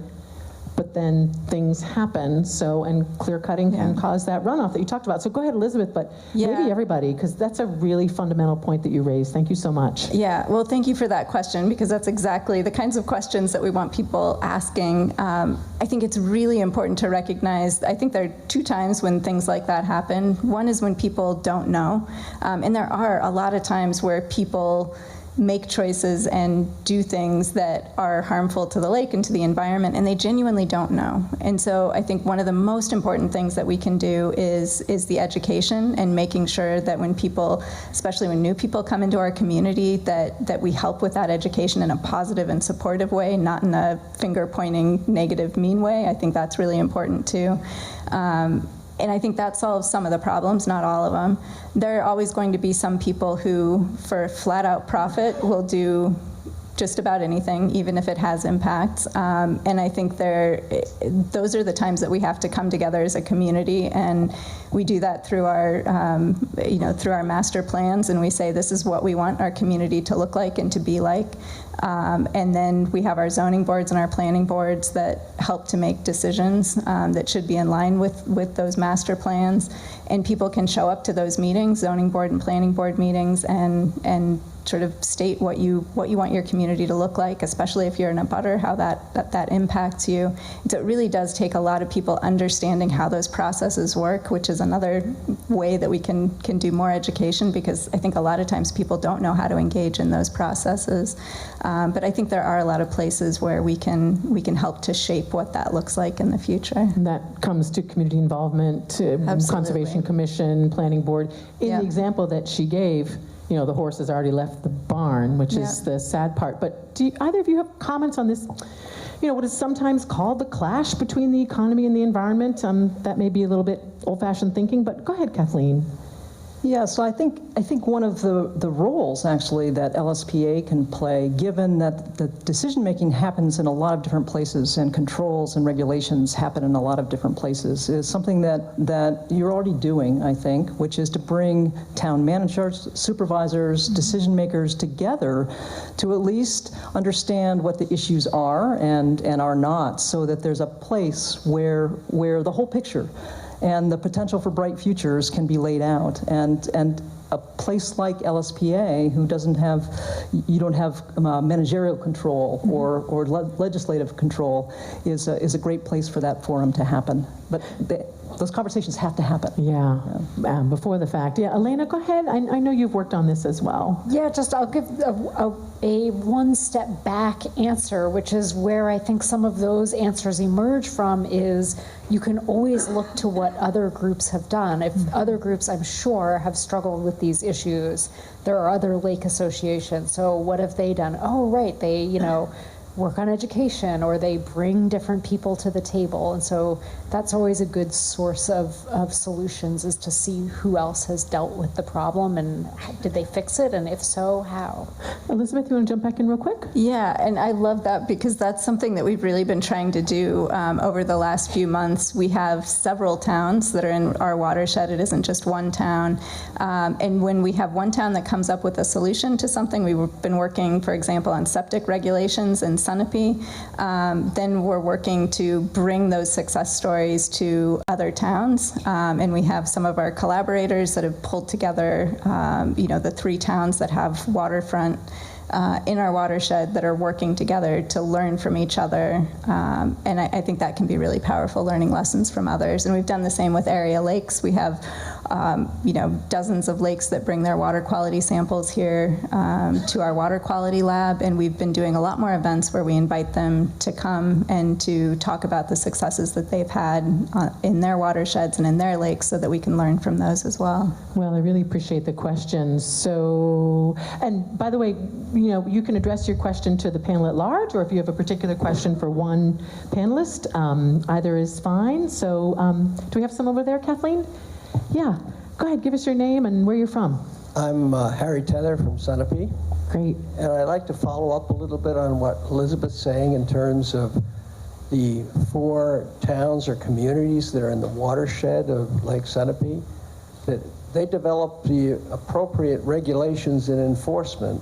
but then things happen, and clear cutting can cause that runoff that you talked about. So go ahead, Elizabeth, but maybe everybody, because that's a really fundamental point that you raised. Thank you so much. Yeah, well, thank you for that question, because that's exactly the kinds of questions that we want people asking. I think it's really important to recognize, I think there are 2 times when things like that happen. One is when people don't know, and there are a lot of times where people make choices and do things that are harmful to the lake and to the environment, and they genuinely don't know. And so I think one of the most important things that we can do is the education, and making sure that when people, especially when new people come into our community, that we help with that education in a positive and supportive way, not in a finger-pointing, negative, mean way. I think that's really important too. And I think that solves some of the problems, not all of them. There are always going to be some people who, for flat-out profit, will do just about anything, even if it has impacts. And I think those are the times that we have to come together as a community, and we do that through our, through our master plans, and we say this is what we want our community to look like and to be like. And then we have our zoning boards and our planning boards that help to make decisions that should be in line with those master plans. And people can show up to those meetings, zoning board and planning board meetings, and sort of state what you want your community to look like, especially if you're in a butter, how that impacts you. And so it really does take a lot of people understanding how those processes work, which is another way that we can do more education, because I think a lot of times people don't know how to engage in those processes. But I think there are a lot of places where we can help to shape what that looks like in the future. And that comes to community involvement, to Conservation Commission, Planning Board. In the example that she gave, the horse has already left the barn, which is the sad part. But do either of you have comments on this? What is sometimes called the clash between the economy and the environment? That may be a little bit old-fashioned thinking, but go ahead, Kathleen. Yeah, so I think one of the roles actually that LSPA can play, given that the decision-making happens in a lot of different places and controls and regulations happen in a lot of different places, is something that you're already doing, I think, which is to bring town managers, supervisors, decision makers together to at least understand what the issues are and are not, so that there's a place where the whole picture and the potential for bright futures can be laid out. And a place like LSPA, you don't have managerial control or legislative control, is a great place for that forum to happen. But those conversations have to happen. Yeah. Before the fact. Yeah, Elena, go ahead. I know you've worked on this as well. Yeah, I'll give a one step back answer, which is where I think some of those answers emerge from, is you can always look to what other groups have done. If other groups, I'm sure, have struggled with these issues, there are other lake associations. So what have they done? Oh, right, they, work on education, or they bring different people to the table. And so that's always a good source of solutions, is to see who else has dealt with the problem and did they fix it, and if so, how. Elizabeth, you want to jump back in real quick? Yeah, and I love that, because that's something that we've really been trying to do over the last few months. We have several towns that are in our watershed. It isn't just one town. And when we have one town that comes up with a solution to something, we've been working, for example, on septic regulations and Sunapee, then we're working to bring those success stories to other towns. And we have some of our collaborators that have pulled together, the 3 towns that have waterfront in our watershed that are working together to learn from each other. And I think that can be really powerful, learning lessons from others. And we've done the same with area lakes. We have dozens of lakes that bring their water quality samples here to our water quality lab, and we've been doing a lot more events where we invite them to come and to talk about the successes that they've had in their watersheds and in their lakes, so that we can learn from those as well. Well, I really appreciate the questions. So, and by the way, you can address your question to the panel at large, or if you have a particular question for one panelist, either is fine. So do we have some over there, Kathleen? Yeah, go ahead, give us your name and where you're from. I'm Harry Tether from Sunapee. Great. And I'd like to follow up a little bit on what Elizabeth's saying in terms of the 4 towns or communities that are in the watershed of Lake Sunapee, that they develop the appropriate regulations and enforcement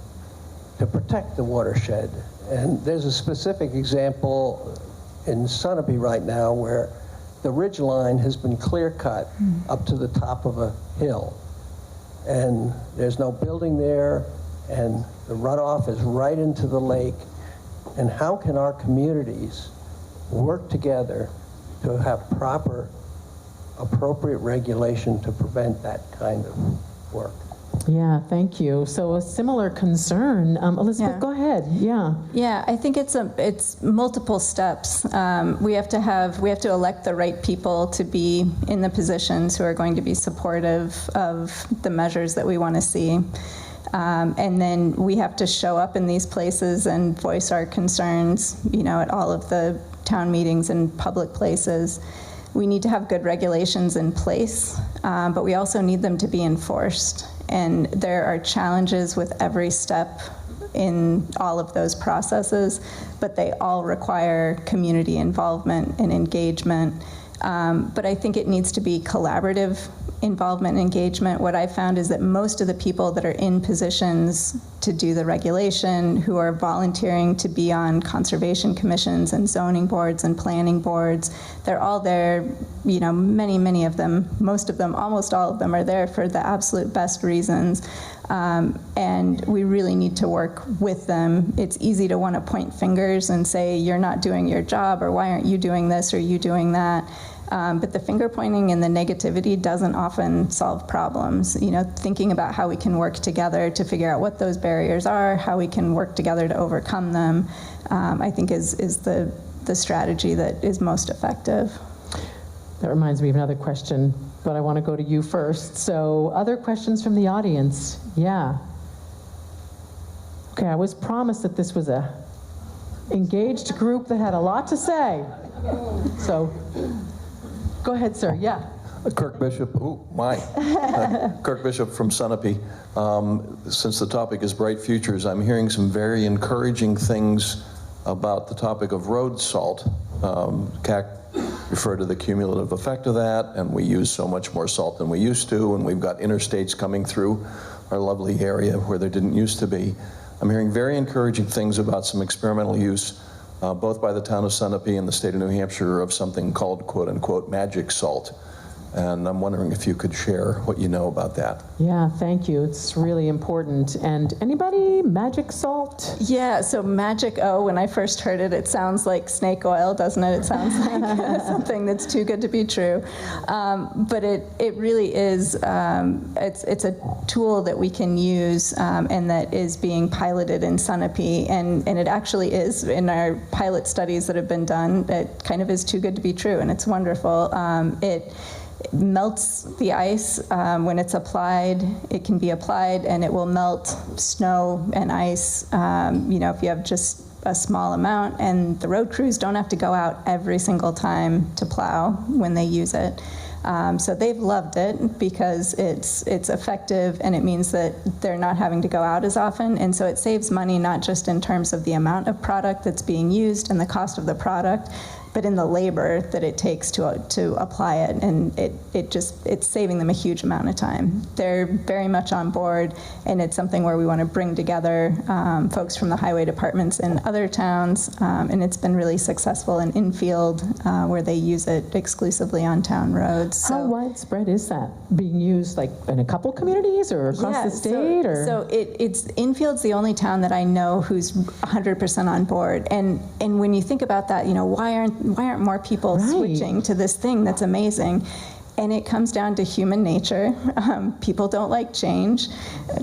to protect the watershed. And there's a specific example in Sunapee right now where the ridge line has been clear-cut up to the top of a hill. And there's no building there, and the runoff is right into the lake. And how can our communities work together to have proper, appropriate regulation to prevent that kind of work? Yeah, thank you. So a similar concern. Elizabeth, Yeah. go ahead. Yeah. Yeah, I think it's multiple steps. We have to elect the right people to be in the positions who are going to be supportive of the measures that we want to see. And then we have to show up in these places and voice our concerns, at all of the town meetings and public places. We need to have good regulations in place, but we also need them to be enforced. And there are challenges with every step in all of those processes, but they all require community involvement and engagement. But I think it needs to be collaborative involvement and engagement. What I found is that most of the people that are in positions to do the regulation, who are volunteering to be on conservation commissions and zoning boards and planning boards, they're all there, many of them, most of them, almost all of them are there for the absolute best reasons. And we really need to work with them. It's easy to want to point fingers and say, you're not doing your job, or why aren't you doing this or you doing that? But the finger pointing and the negativity doesn't often solve problems. Thinking about how we can work together to figure out what those barriers are, how we can work together to overcome them, I think is the strategy that is most effective. That reminds me of another question, but I want to go to you first. So other questions from the audience? Yeah. Okay, I was promised that this was a engaged group that had a lot to say. So go ahead, sir. Yeah. Kirk Bishop, Kirk Bishop from Sunapee. Since the topic is bright futures, I'm hearing some very encouraging things about the topic of road salt. CAC referred to the cumulative effect of that, and we use so much more salt than we used to, and we've got interstates coming through our lovely area where there didn't used to be. I'm hearing very encouraging things about some experimental use, both by the town of Sunapee and the state of New Hampshire, of something called, quote unquote, magic salt. And I'm wondering if you could share what you know about that. Yeah, thank you. It's really important. And anybody, magic salt? Yeah, so Magic O, when I first heard it, it sounds like snake oil, doesn't it? It sounds like something that's too good to be true. But it really is, it's a tool that we can use and that is being piloted in Sunapee. And it actually is, in our pilot studies that have been done, it kind of is too good to be true, and it's wonderful. It melts the ice when it's applied. It can be applied and it will melt snow and ice, if you have just a small amount, and the road crews don't have to go out every single time to plow when they use it. So they've loved it because it's effective, and it means that they're not having to go out as often, and so it saves money not just in terms of the amount of product that's being used and the cost of the product, but in the labor that it takes to apply it, and it's saving them a huge amount of time. They're very much on board, and it's something where we want to bring together folks from the highway departments in other towns, and it's been really successful in Infield, where they use it exclusively on town roads. How widespread is that being used, like in a couple communities or across the state? So it's Infield's the only town that I know who's 100% on board, and when you think about that, why aren't more people switching to this thing that's amazing? And it comes down to human nature. People don't like change.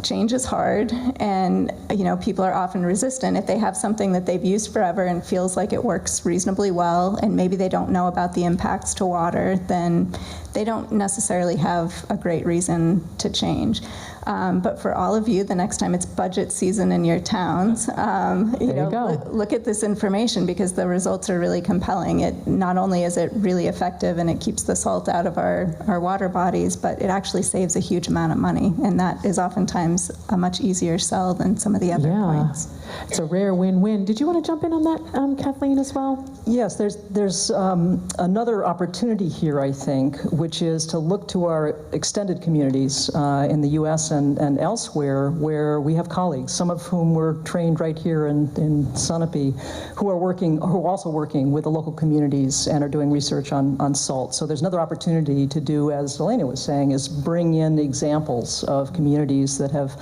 Change is hard, and people are often resistant. If they have something that they've used forever and feels like it works reasonably well, and maybe they don't know about the impacts to water, then they don't necessarily have a great reason to change. But for all of you, the next time it's budget season in your towns, look at this information, because the results are really compelling. It not only is it really effective and it keeps the salt out of our water bodies, but it actually saves a huge amount of money, and that is oftentimes a much easier sell than some of the other points. It's a rare win-win. Did you want to jump in on that, Kathleen, as well? Yes, there's another opportunity here, I think, which is to look to our extended communities in the U.S. and elsewhere, where we have colleagues, some of whom were trained right here in Sunapee, who are also working with the local communities and are doing research on salt. So there's another opportunity to do, as Elena was saying, is bring in examples of communities that have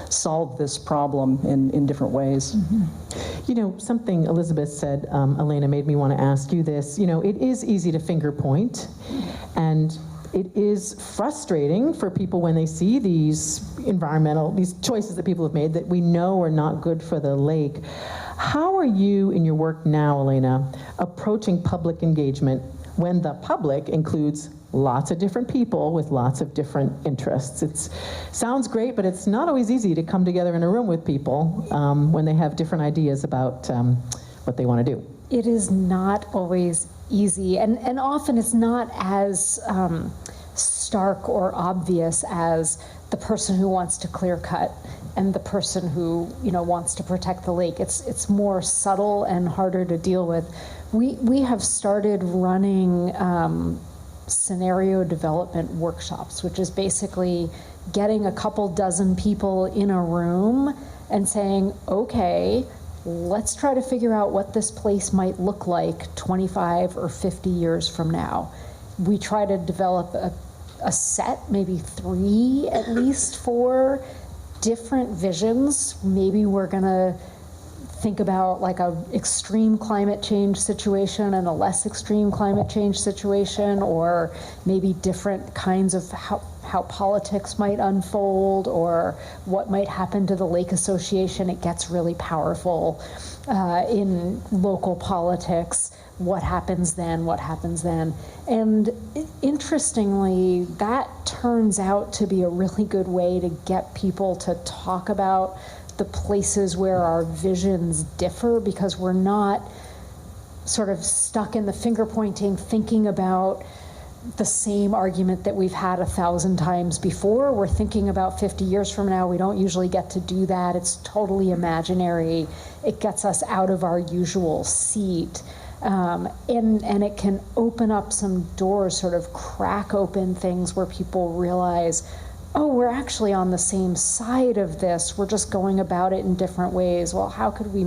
solved this problem in different ways. Mm-hmm. Something Elizabeth said, Elena, made me want to ask you this. It is easy to finger point, and it is frustrating for people when they see these choices that people have made that we know are not good for the lake. How are you, in your work now, Elena, approaching public engagement when the public includes lots of different people with lots of different interests? It sounds great, but it's not always easy to come together in a room with people when they have different ideas about what they want to do. It is not always easy, and often it's not as stark or obvious as the person who wants to clear cut and the person who wants to protect the lake. It's more subtle and harder to deal with. We have started running scenario development workshops, which is basically getting a couple dozen people in a room and saying, okay, let's try to figure out what this place might look like 25 or 50 years from now. We try to develop a set, maybe 3 at least, 4 different visions. Maybe we're gonna think about like a extreme climate change situation and a less extreme climate change situation, or maybe different kinds of how politics might unfold, or what might happen to the lake association. It gets really powerful in local politics. What happens then? And interestingly, that turns out to be a really good way to get people to talk about the places where our visions differ, because we're not sort of stuck in the finger pointing, thinking about the same argument that we've had 1,000 times before. We're thinking about 50 years from now. We don't usually get to do that. It's totally imaginary. It gets us out of our usual seat. And it can open up some doors, sort of crack open things where people realize, oh, we're actually on the same side of this. We're just going about it in different ways. Well, how could we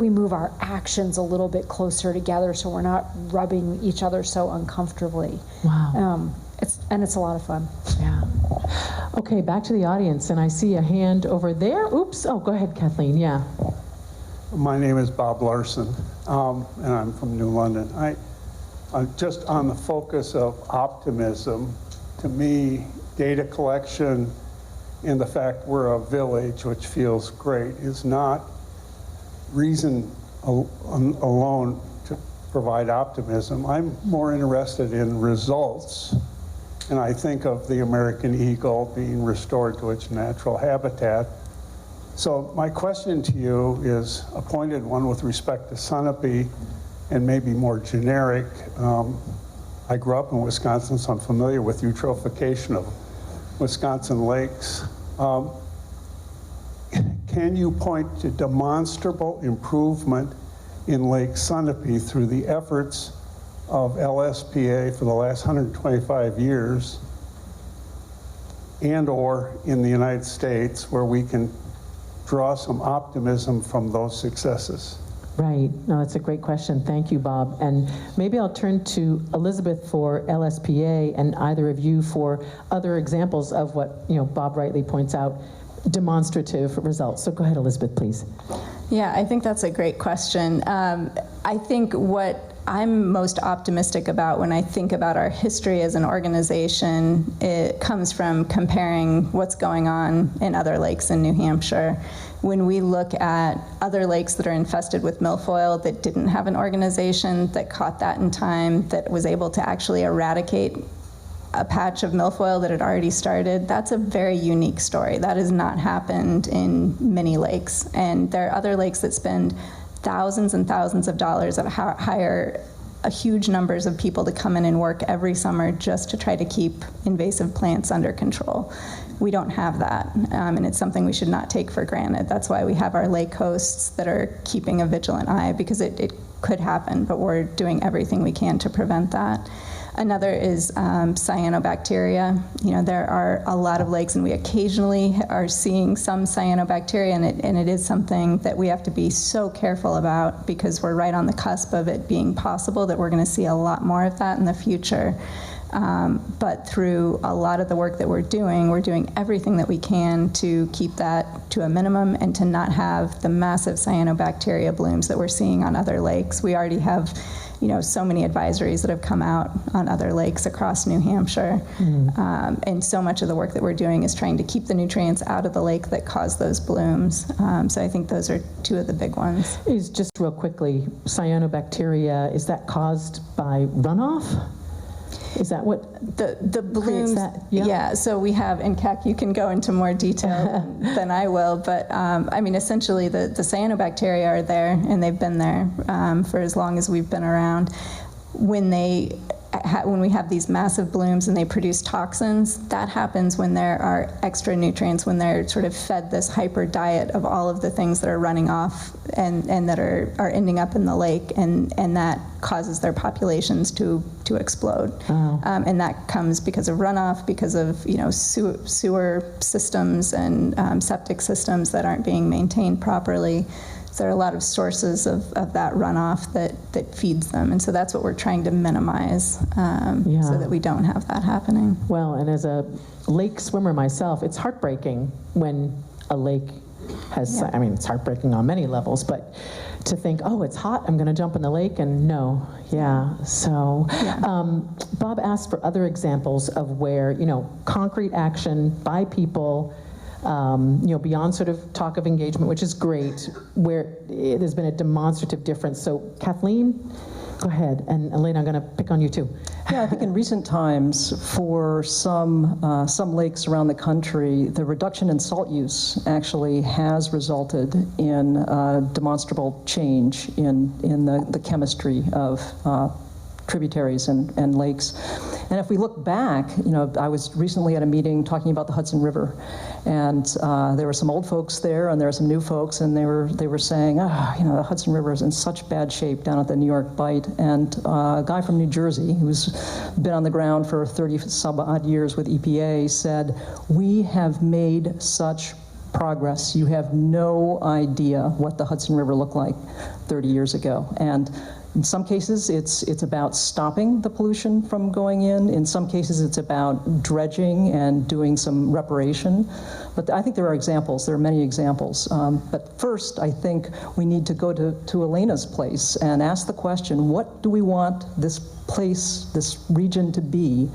move our actions a little bit closer together so we're not rubbing each other so uncomfortably? Wow. It's a lot of fun. Yeah. Okay, back to the audience, and I see a hand over there. Oops. Oh, go ahead, Kathleen. Yeah. My name is Bob Larson, and I'm from New London. I'm just on the focus of optimism. To me, data collection and the fact we're a village, which feels great, is not reason alone to provide optimism. I'm more interested in results, and I think of the American eagle being restored to its natural habitat. So my question to you is a pointed one with respect to Sunapee, and maybe more generic. I grew up in Wisconsin, so I'm familiar with eutrophication of Wisconsin lakes. Can you point to demonstrable improvement in Lake Sunapee through the efforts of LSPA for the last 125 years, and or in the United States, where we can draw some optimism from those successes? Right. No, that's a great question. Thank you, Bob. And maybe I'll turn to Elizabeth for LSPA, and either of you for other examples of what Bob rightly points out, demonstrative results. So go ahead, Elizabeth, please. Yeah, I think that's a great question. I think what I'm most optimistic about when I think about our history as an organization, it comes from comparing what's going on in other lakes in New Hampshire. When we look at other lakes that are infested with milfoil that didn't have an organization that caught that in time, that was able to actually eradicate a patch of milfoil that had already started, that's a very unique story. That has not happened in many lakes. And there are other lakes that spend thousands and thousands of dollars that hire a huge numbers of people to come in and work every summer just to try to keep invasive plants under control. We don't have that, and it's something we should not take for granted. That's why we have our lake hosts that are keeping a vigilant eye, because it could happen, but we're doing everything we can to prevent that. Another is cyanobacteria. There are a lot of lakes, and we occasionally are seeing some cyanobacteria, and it is something that we have to be so careful about, because we're right on the cusp of it being possible that we're going to see a lot more of that in the future. But through a lot of the work that we're doing everything that we can to keep that to a minimum and to not have the massive cyanobacteria blooms that we're seeing on other lakes. We already have so many advisories that have come out on other lakes across New Hampshire. And so much of the work that we're doing is trying to keep the nutrients out of the lake that cause those blooms. So I think those are two of the big ones. Is just real quickly, cyanobacteria, is that caused by runoff? Is that what the blooms? That? Yeah. So we have, and Kak, you can go into more detail than I will, but I mean, essentially the cyanobacteria are there, and they've been there for as long as we've been around. When we have these massive blooms and they produce toxins, that happens when there are extra nutrients, when they're sort of fed this hyper diet of all of the things that are running off and that are ending up in the lake, and that causes their populations to explode. And that comes because of runoff, because of sewer systems and septic systems that aren't being maintained properly. So there are a lot of sources of that runoff that feeds them. And so that's what we're trying to minimize so that we don't have that happening. Well, and as a lake swimmer myself, it's heartbreaking when a lake has, I mean, it's heartbreaking on many levels, but to think, oh, it's hot, I'm going to jump in the lake, and no. So Bob asked for other examples of where, concrete action by people, beyond sort of talk of engagement, which is great, where there's been a demonstrative difference. So Kathleen, go ahead, and Elena, I'm going to pick on you too. Yeah, I think in recent times, for some lakes around the country, the reduction in salt use actually has resulted in demonstrable change in the chemistry of tributaries and lakes. And if we look back, I was recently at a meeting talking about the Hudson River, and there were some old folks there, and there were some new folks, and they were saying, the Hudson River is in such bad shape down at the New York Bight. And a guy from New Jersey, who's been on the ground for 30-some-odd years with EPA, said, "We have made such progress. You have no idea what the Hudson River looked like 30 years ago." And in some cases, it's about stopping the pollution from going in. In some cases, it's about dredging and doing some reparation. But I think there are examples. There are many examples. But first, I think we need to go to Elena's place and ask the question, what do we want this place, this region to be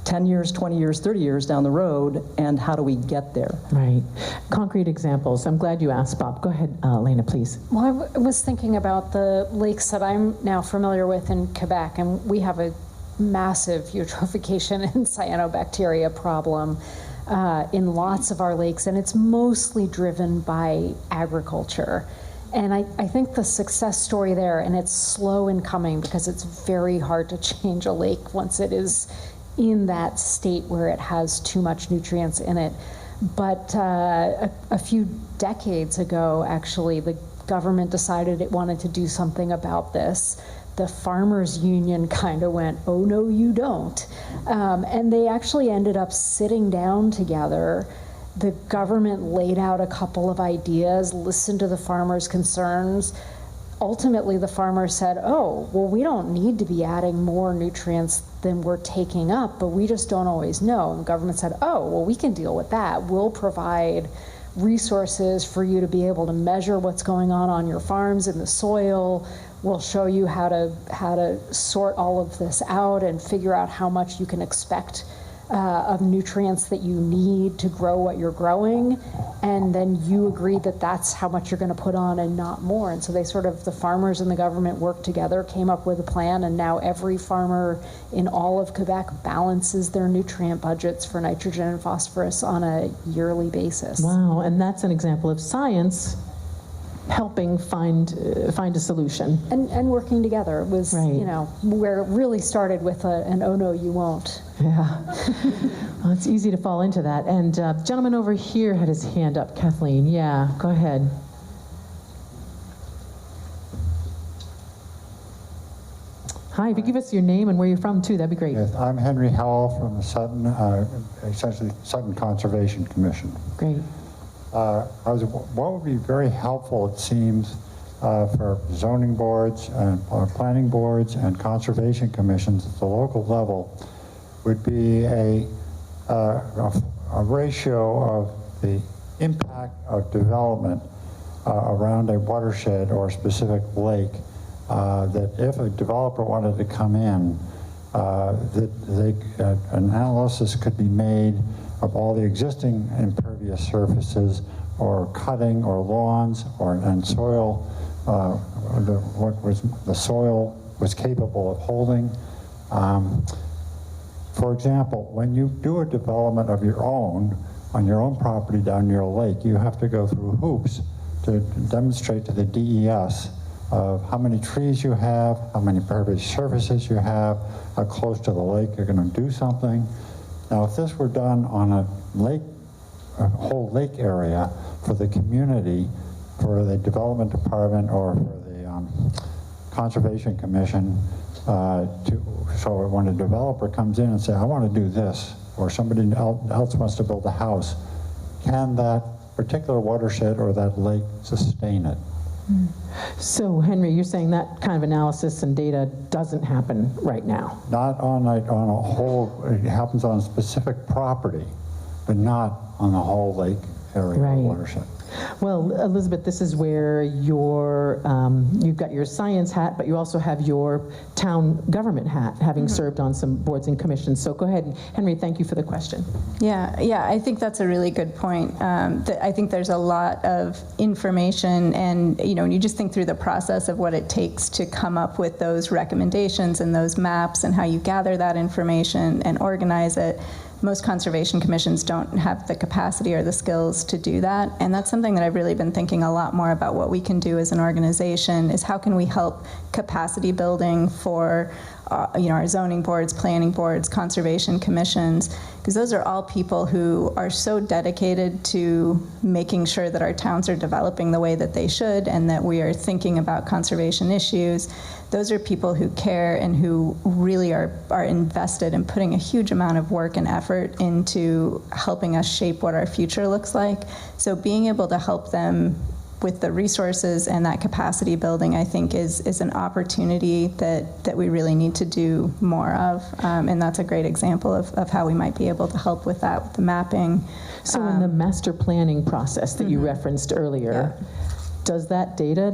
10 years, 20 years, 30 years down the road, and how do we get there? Right. Concrete examples. I'm glad you asked, Bob. Go ahead, Elena, please. Well, I was thinking about the lakes that I'm now familiar with in Quebec, and we have a massive eutrophication and cyanobacteria problem in lots of our lakes, and it's mostly driven by agriculture. And I think the success story there, and it's slow in coming because it's very hard to change a lake once it is in that state where it has too much nutrients in it. But a few decades ago, actually, the government decided it wanted to do something about this. The farmers union kind of went, oh no, you don't. And they actually ended up sitting down together. The government laid out a couple of ideas, listened to the farmers' concerns. Ultimately, the farmers said, oh, well, we don't need to be adding more nutrients than we're taking up, but we just don't always know. And the government said, oh, well, we can deal with that. We'll provide resources for you to be able to measure what's going on your farms in the soil. We'll show you how to sort all of this out and figure out how much you can expect of nutrients that you need to grow what you're growing, and then you agree that that's how much you're going to put on and not more. And so the farmers and the government worked together, came up with a plan, and now every farmer in all of Quebec balances their nutrient budgets for nitrogen and phosphorus on a yearly basis. Wow, and that's an example of science helping find a solution. And working together. It was, right. Where it really started with an oh no, you won't. Yeah. Well, it's easy to fall into that. And gentleman over here had his hand up. Kathleen, yeah, go ahead. Hi, if you give us your name and where you're from too, that'd be great. Yes, I'm Henry Howell from the Sutton, essentially Sutton Conservation Commission. Great. What would be very helpful, it seems, for zoning boards and planning boards and conservation commissions at the local level would be a ratio of the impact of development around a watershed or a specific lake that if a developer wanted to come in, that an analysis could be made of all the existing impervious surfaces, or cutting, or lawns, and soil, what the soil was capable of holding. For example, when you do a development of your own, on your own property down near a lake, you have to go through hoops to demonstrate to the DES of how many trees you have, how many impervious surfaces you have, how close to the lake you're going to do something. Now, if this were done on a lake, a whole lake area for the community, for the development department or for the Conservation Commission, so when a developer comes in and says, I want to do this, or somebody else wants to build a house, can that particular watershed or that lake sustain it? So, Henry, you're saying that kind of analysis and data doesn't happen right now? Not on a whole, it happens on a specific property, but not on the whole lake area or watershed. Well, Elizabeth, this is where you've got your science hat, but you also have your town government hat, having served on some boards and commissions. So go ahead, Henry, thank you for the question. Yeah, I think that's a really good point. I think there's a lot of information, and when you just think through the process of what it takes to come up with those recommendations and those maps and how you gather that information and organize it, most conservation commissions don't have the capacity or the skills to do that. And that's something that I've really been thinking a lot more about. What we can do as an organization is how can we help capacity building for our zoning boards, planning boards, conservation commissions, because those are all people who are so dedicated to making sure that our towns are developing the way that they should and that we are thinking about conservation issues. Those are people who care and who really are invested in putting a huge amount of work and effort into helping us shape what our future looks like. So being able to help them with the resources and that capacity building, I think is an opportunity that we really need to do more of. And that's a great example of how we might be able to help with that, with the mapping. So in the master planning process that you referenced earlier, does that data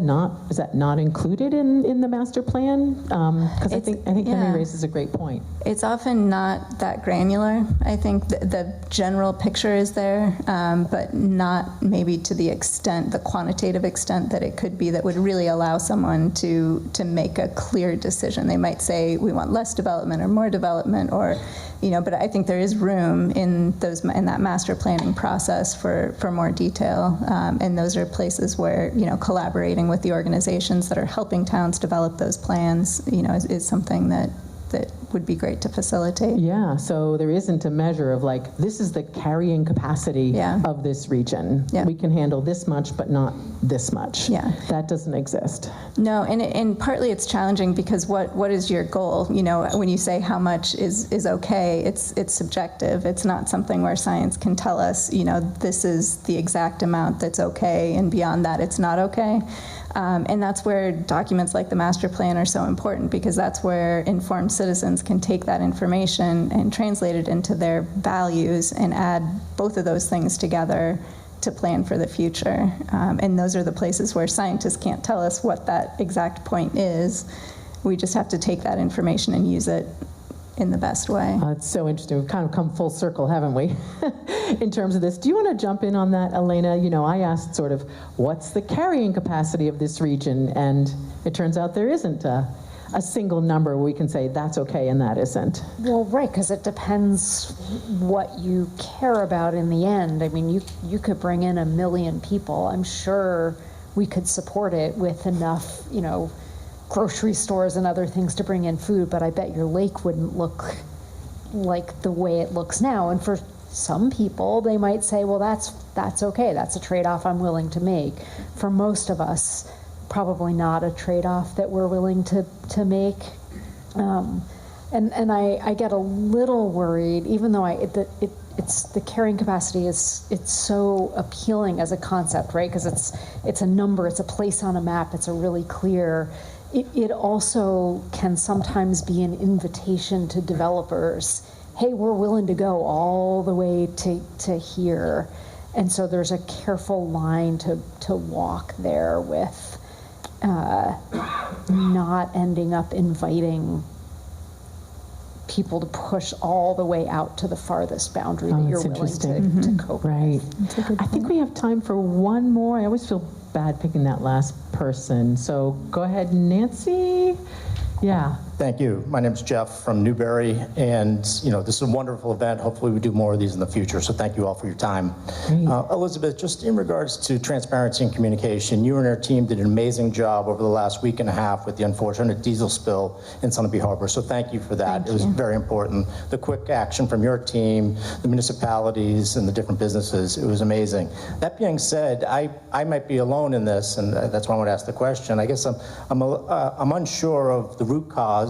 is that not included in the master plan? Because I think Henry raises a great point. It's often not that granular. I think the general picture is there, but not maybe to the extent, the quantitative extent that it could be that would really allow someone to make a clear decision. They might say, we want less development or more development, or but I think there is room in that master planning process for more detail, and those are places where collaborating with the organizations that are helping towns develop those plans, is something that would be great to facilitate. Yeah, so there isn't a measure of like, this is the carrying capacity of this region. Yeah. We can handle this much, but not this much. Yeah. That doesn't exist. No, and partly it's challenging because what is your goal? When you say how much is okay, it's subjective. It's not something where science can tell us, this is the exact amount that's okay, and beyond that it's not okay. And that's where documents like the master plan are so important, because that's where informed citizens can take that information and translate it into their values and add both of those things together to plan for the future. And those are the places where scientists can't tell us what that exact point is. We just have to take that information and use it in the best way. It's so interesting. We've kind of come full circle, haven't we, in terms of this. Do you want to jump in on that, Elena? I asked sort of, what's the carrying capacity of this region? And it turns out there isn't a single number where we can say that's okay and that isn't. Well, right, because it depends what you care about in the end. I mean, you could bring in 1 million people. I'm sure we could support it with enough, grocery stores and other things to bring in food, but I bet your lake wouldn't look like the way it looks now. And for some people, they might say, well, that's okay. That's a trade-off I'm willing to make. For most of us, probably not a trade-off that we're willing to make. And I get a little worried, even though it's the carrying capacity it's so appealing as a concept, right? Because it's a number, it's a place on a map, it's a really clear. It also can sometimes be an invitation to developers. Hey, we're willing to go all the way to here. And so there's a careful line to walk there with not ending up inviting people to push all the way out to the farthest boundary that you're willing to cope Right. with. I think we have time for one more. I always feel bad picking that last person. So go ahead, Nancy. Yeah. Thank you. My name is Jeff from Newbury, and this is a wonderful event. Hopefully we do more of these in the future, so thank you all for your time. Elizabeth, just in regards to transparency and communication, you and your team did an amazing job over the last week and a half with the unfortunate diesel spill in Sunapee Harbor, so thank you for that. It was very important. The quick action from your team, the municipalities, and the different businesses, it was amazing. That being said, I might be alone in this, and that's why I want to ask the question. I guess I'm unsure of the root cause,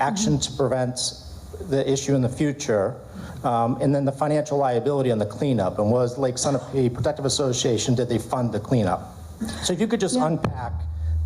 action to prevent the issue in the future, and then the financial liability on the cleanup. And was Lake Sunapee Protective Association, did they fund the cleanup? So if you could just unpack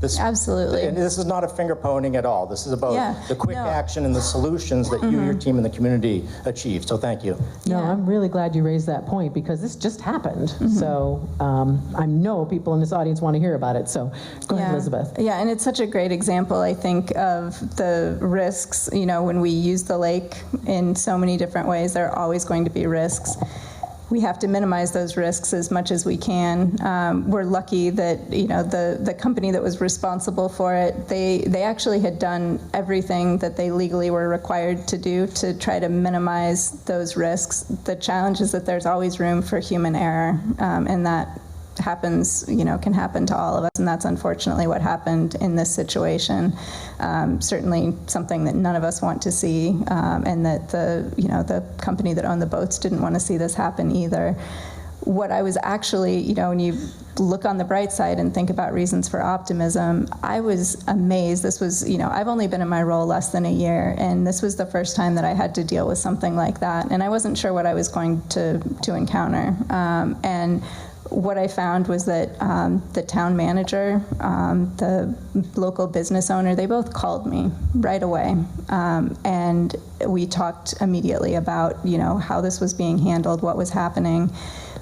this. Absolutely. And this is not a finger pointing at all. This is about the quick action and the solutions that you, your team, and the community achieved. So thank you. No, I'm really glad you raised that point because this just happened. So I know people in this audience want to hear about it. So go ahead, Elizabeth. Yeah, and it's such a great example, I think, of the risks. When we use the lake in so many different ways, there are always going to be risks. We have to minimize those risks as much as we can. We're lucky that the company that was responsible for it, they actually had done everything that they legally were required to do to try to minimize those risks. The challenge is that there's always room for human error, and that happens, can happen to all of us, and that's unfortunately what happened in this situation. Certainly something that none of us want to see, and that the company that owned the boats didn't want to see this happen either. What I was actually, when you look on the bright side and think about reasons for optimism, I was amazed. This was, I've only been in my role less than a year, and this was the first time that I had to deal with something like that, and I wasn't sure what I was going to encounter. And what I found was that the town manager, the local business owner, they both called me right away. And we talked immediately about, how this was being handled, what was happening.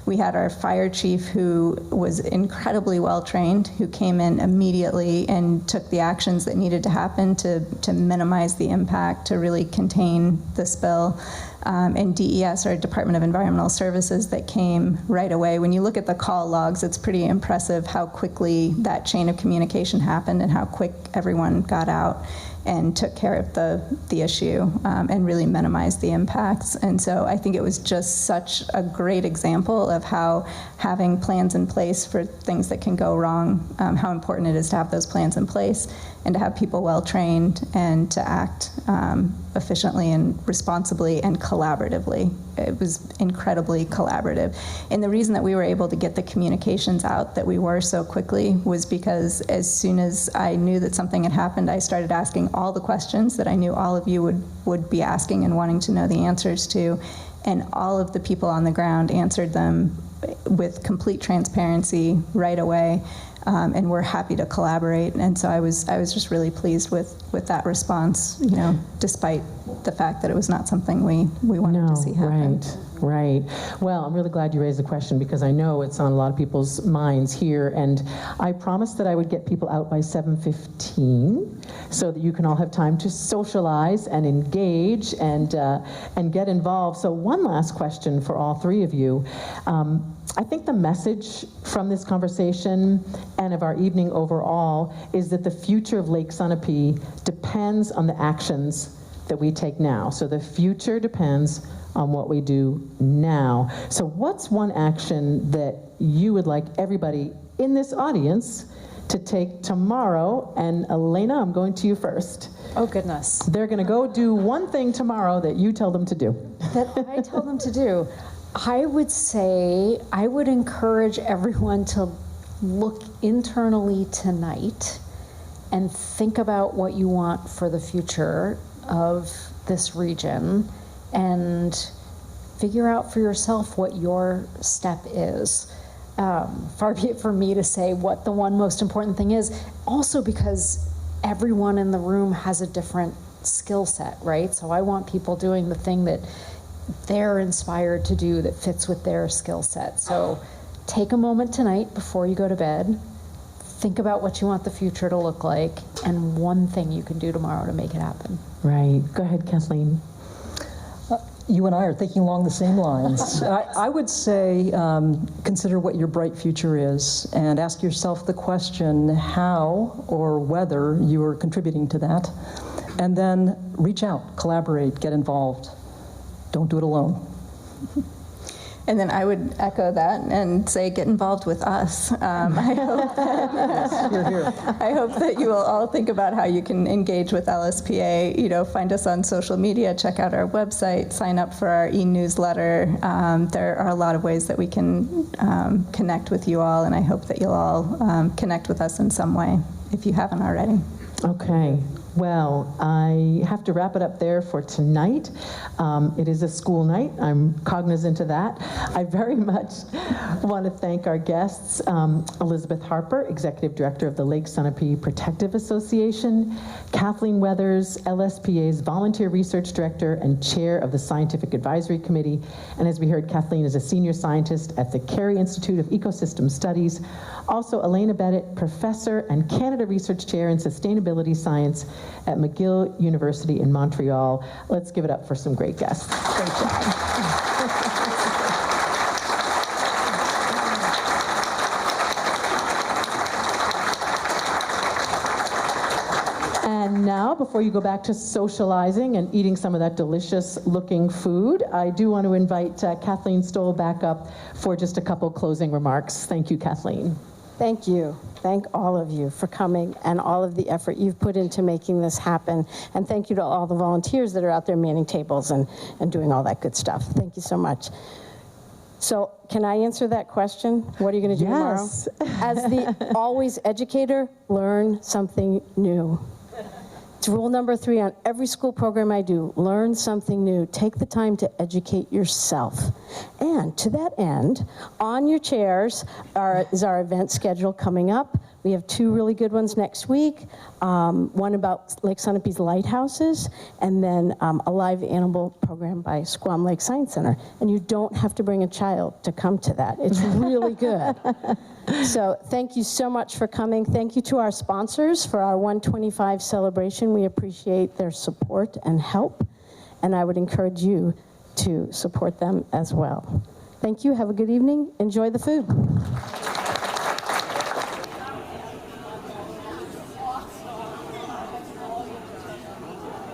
We had our fire chief, who was incredibly well trained, who came in immediately and took the actions that needed to happen to minimize the impact, to really contain the spill. And DES, our Department of Environmental Services, that came right away. When you look at the call logs, it's pretty impressive how quickly that chain of communication happened and how quick everyone got out and took care of the issue and really minimized the impacts. And so I think it was just such a great example of how having plans in place for things that can go wrong, how important it is to have those plans in place and to have people well trained and to act efficiently and responsibly and collaboratively. It was incredibly collaborative. And the reason that we were able to get the communications out that we were so quickly was because as soon as I knew that something had happened, I started asking all the questions that I knew all of you would be asking and wanting to know the answers to. And all of the people on the ground answered them with complete transparency right away. And we're happy to collaborate. And so I was just really pleased with that response, despite the fact that it was not something we wanted to see happen. Right. Well, I'm really glad you raised the question because I know it's on a lot of people's minds here. And I promised that I would get people out by 7:15 so that you can all have time to socialize and engage and get involved. So one last question for all three of you. I think the message from this conversation and of our evening overall is that the future of Lake Sunapee depends on the actions that we take now. So the future depends on what we do now. So what's one action that you would like everybody in this audience to take tomorrow? And Elena, I'm going to you first. Oh, goodness. They're going to go do one thing tomorrow that you tell them to do. That I tell them to do. I would say I would encourage everyone to look internally tonight and think about what you want for the future of this region and figure out for yourself what your step is. Far be it for me to say what the one most important thing is, also because everyone in the room has a different skill set, right? So I want people doing the thing that they're inspired to do that fits with their skill set. So take a moment tonight before you go to bed, think about what you want the future to look like, and one thing you can do tomorrow to make it happen. Right. Go ahead, Kathleen. You and I are thinking along the same lines. I would say consider what your bright future is and ask yourself the question how or whether you are contributing to that. And then reach out, collaborate, get involved. Don't do it alone. And then I would echo that and say, get involved with us. I hope that you will all think about how you can engage with LSPA. You know, find us on social media, check out our website, sign up for our e-newsletter. There are a lot of ways that we can connect with you all, and I hope that you'll all connect with us in some way if you haven't already. Okay. Well, I have to wrap it up there for tonight. It is a school night. I'm cognizant of that. I very much want to thank our guests, Elizabeth Harper, Executive Director of the Lake Sunapee Protective Association, Kathleen Weathers, LSPA's Volunteer Research Director and Chair of the Scientific Advisory Committee, and as we heard, Kathleen is a Senior Scientist at the Cary Institute of Ecosystem Studies. Also, Elena Bennett, Professor and Canada Research Chair in Sustainability Science at McGill University in Montreal. Let's give it up for some great guests. Great job. And now, before you go back to socializing and eating some of that delicious looking food, I do want to invite Kathleen Stoll back up for just a couple closing remarks. Thank you, Kathleen. Thank you. Thank all of you for coming and all of the effort you've put into making this happen. And thank you to all the volunteers that are out there manning tables and doing all that good stuff. Thank you so much. So can I answer that question? What are you going to do tomorrow? As the always educator, learn something new. It's rule number 3 on every school program I do. Learn something new. Take the time to educate yourself. And to that end, on your chairs is our event schedule coming up. We have 2 really good ones next week. One about Lake Sunapee's lighthouses, and then a live animal program by Squam Lake Science Center. And you don't have to bring a child to come to that. It's really good. So thank you so much for coming. Thank you to our sponsors for our 125 celebration. We appreciate their support and help, and I would encourage you to support them as well. Thank you. Have a good evening. Enjoy the food.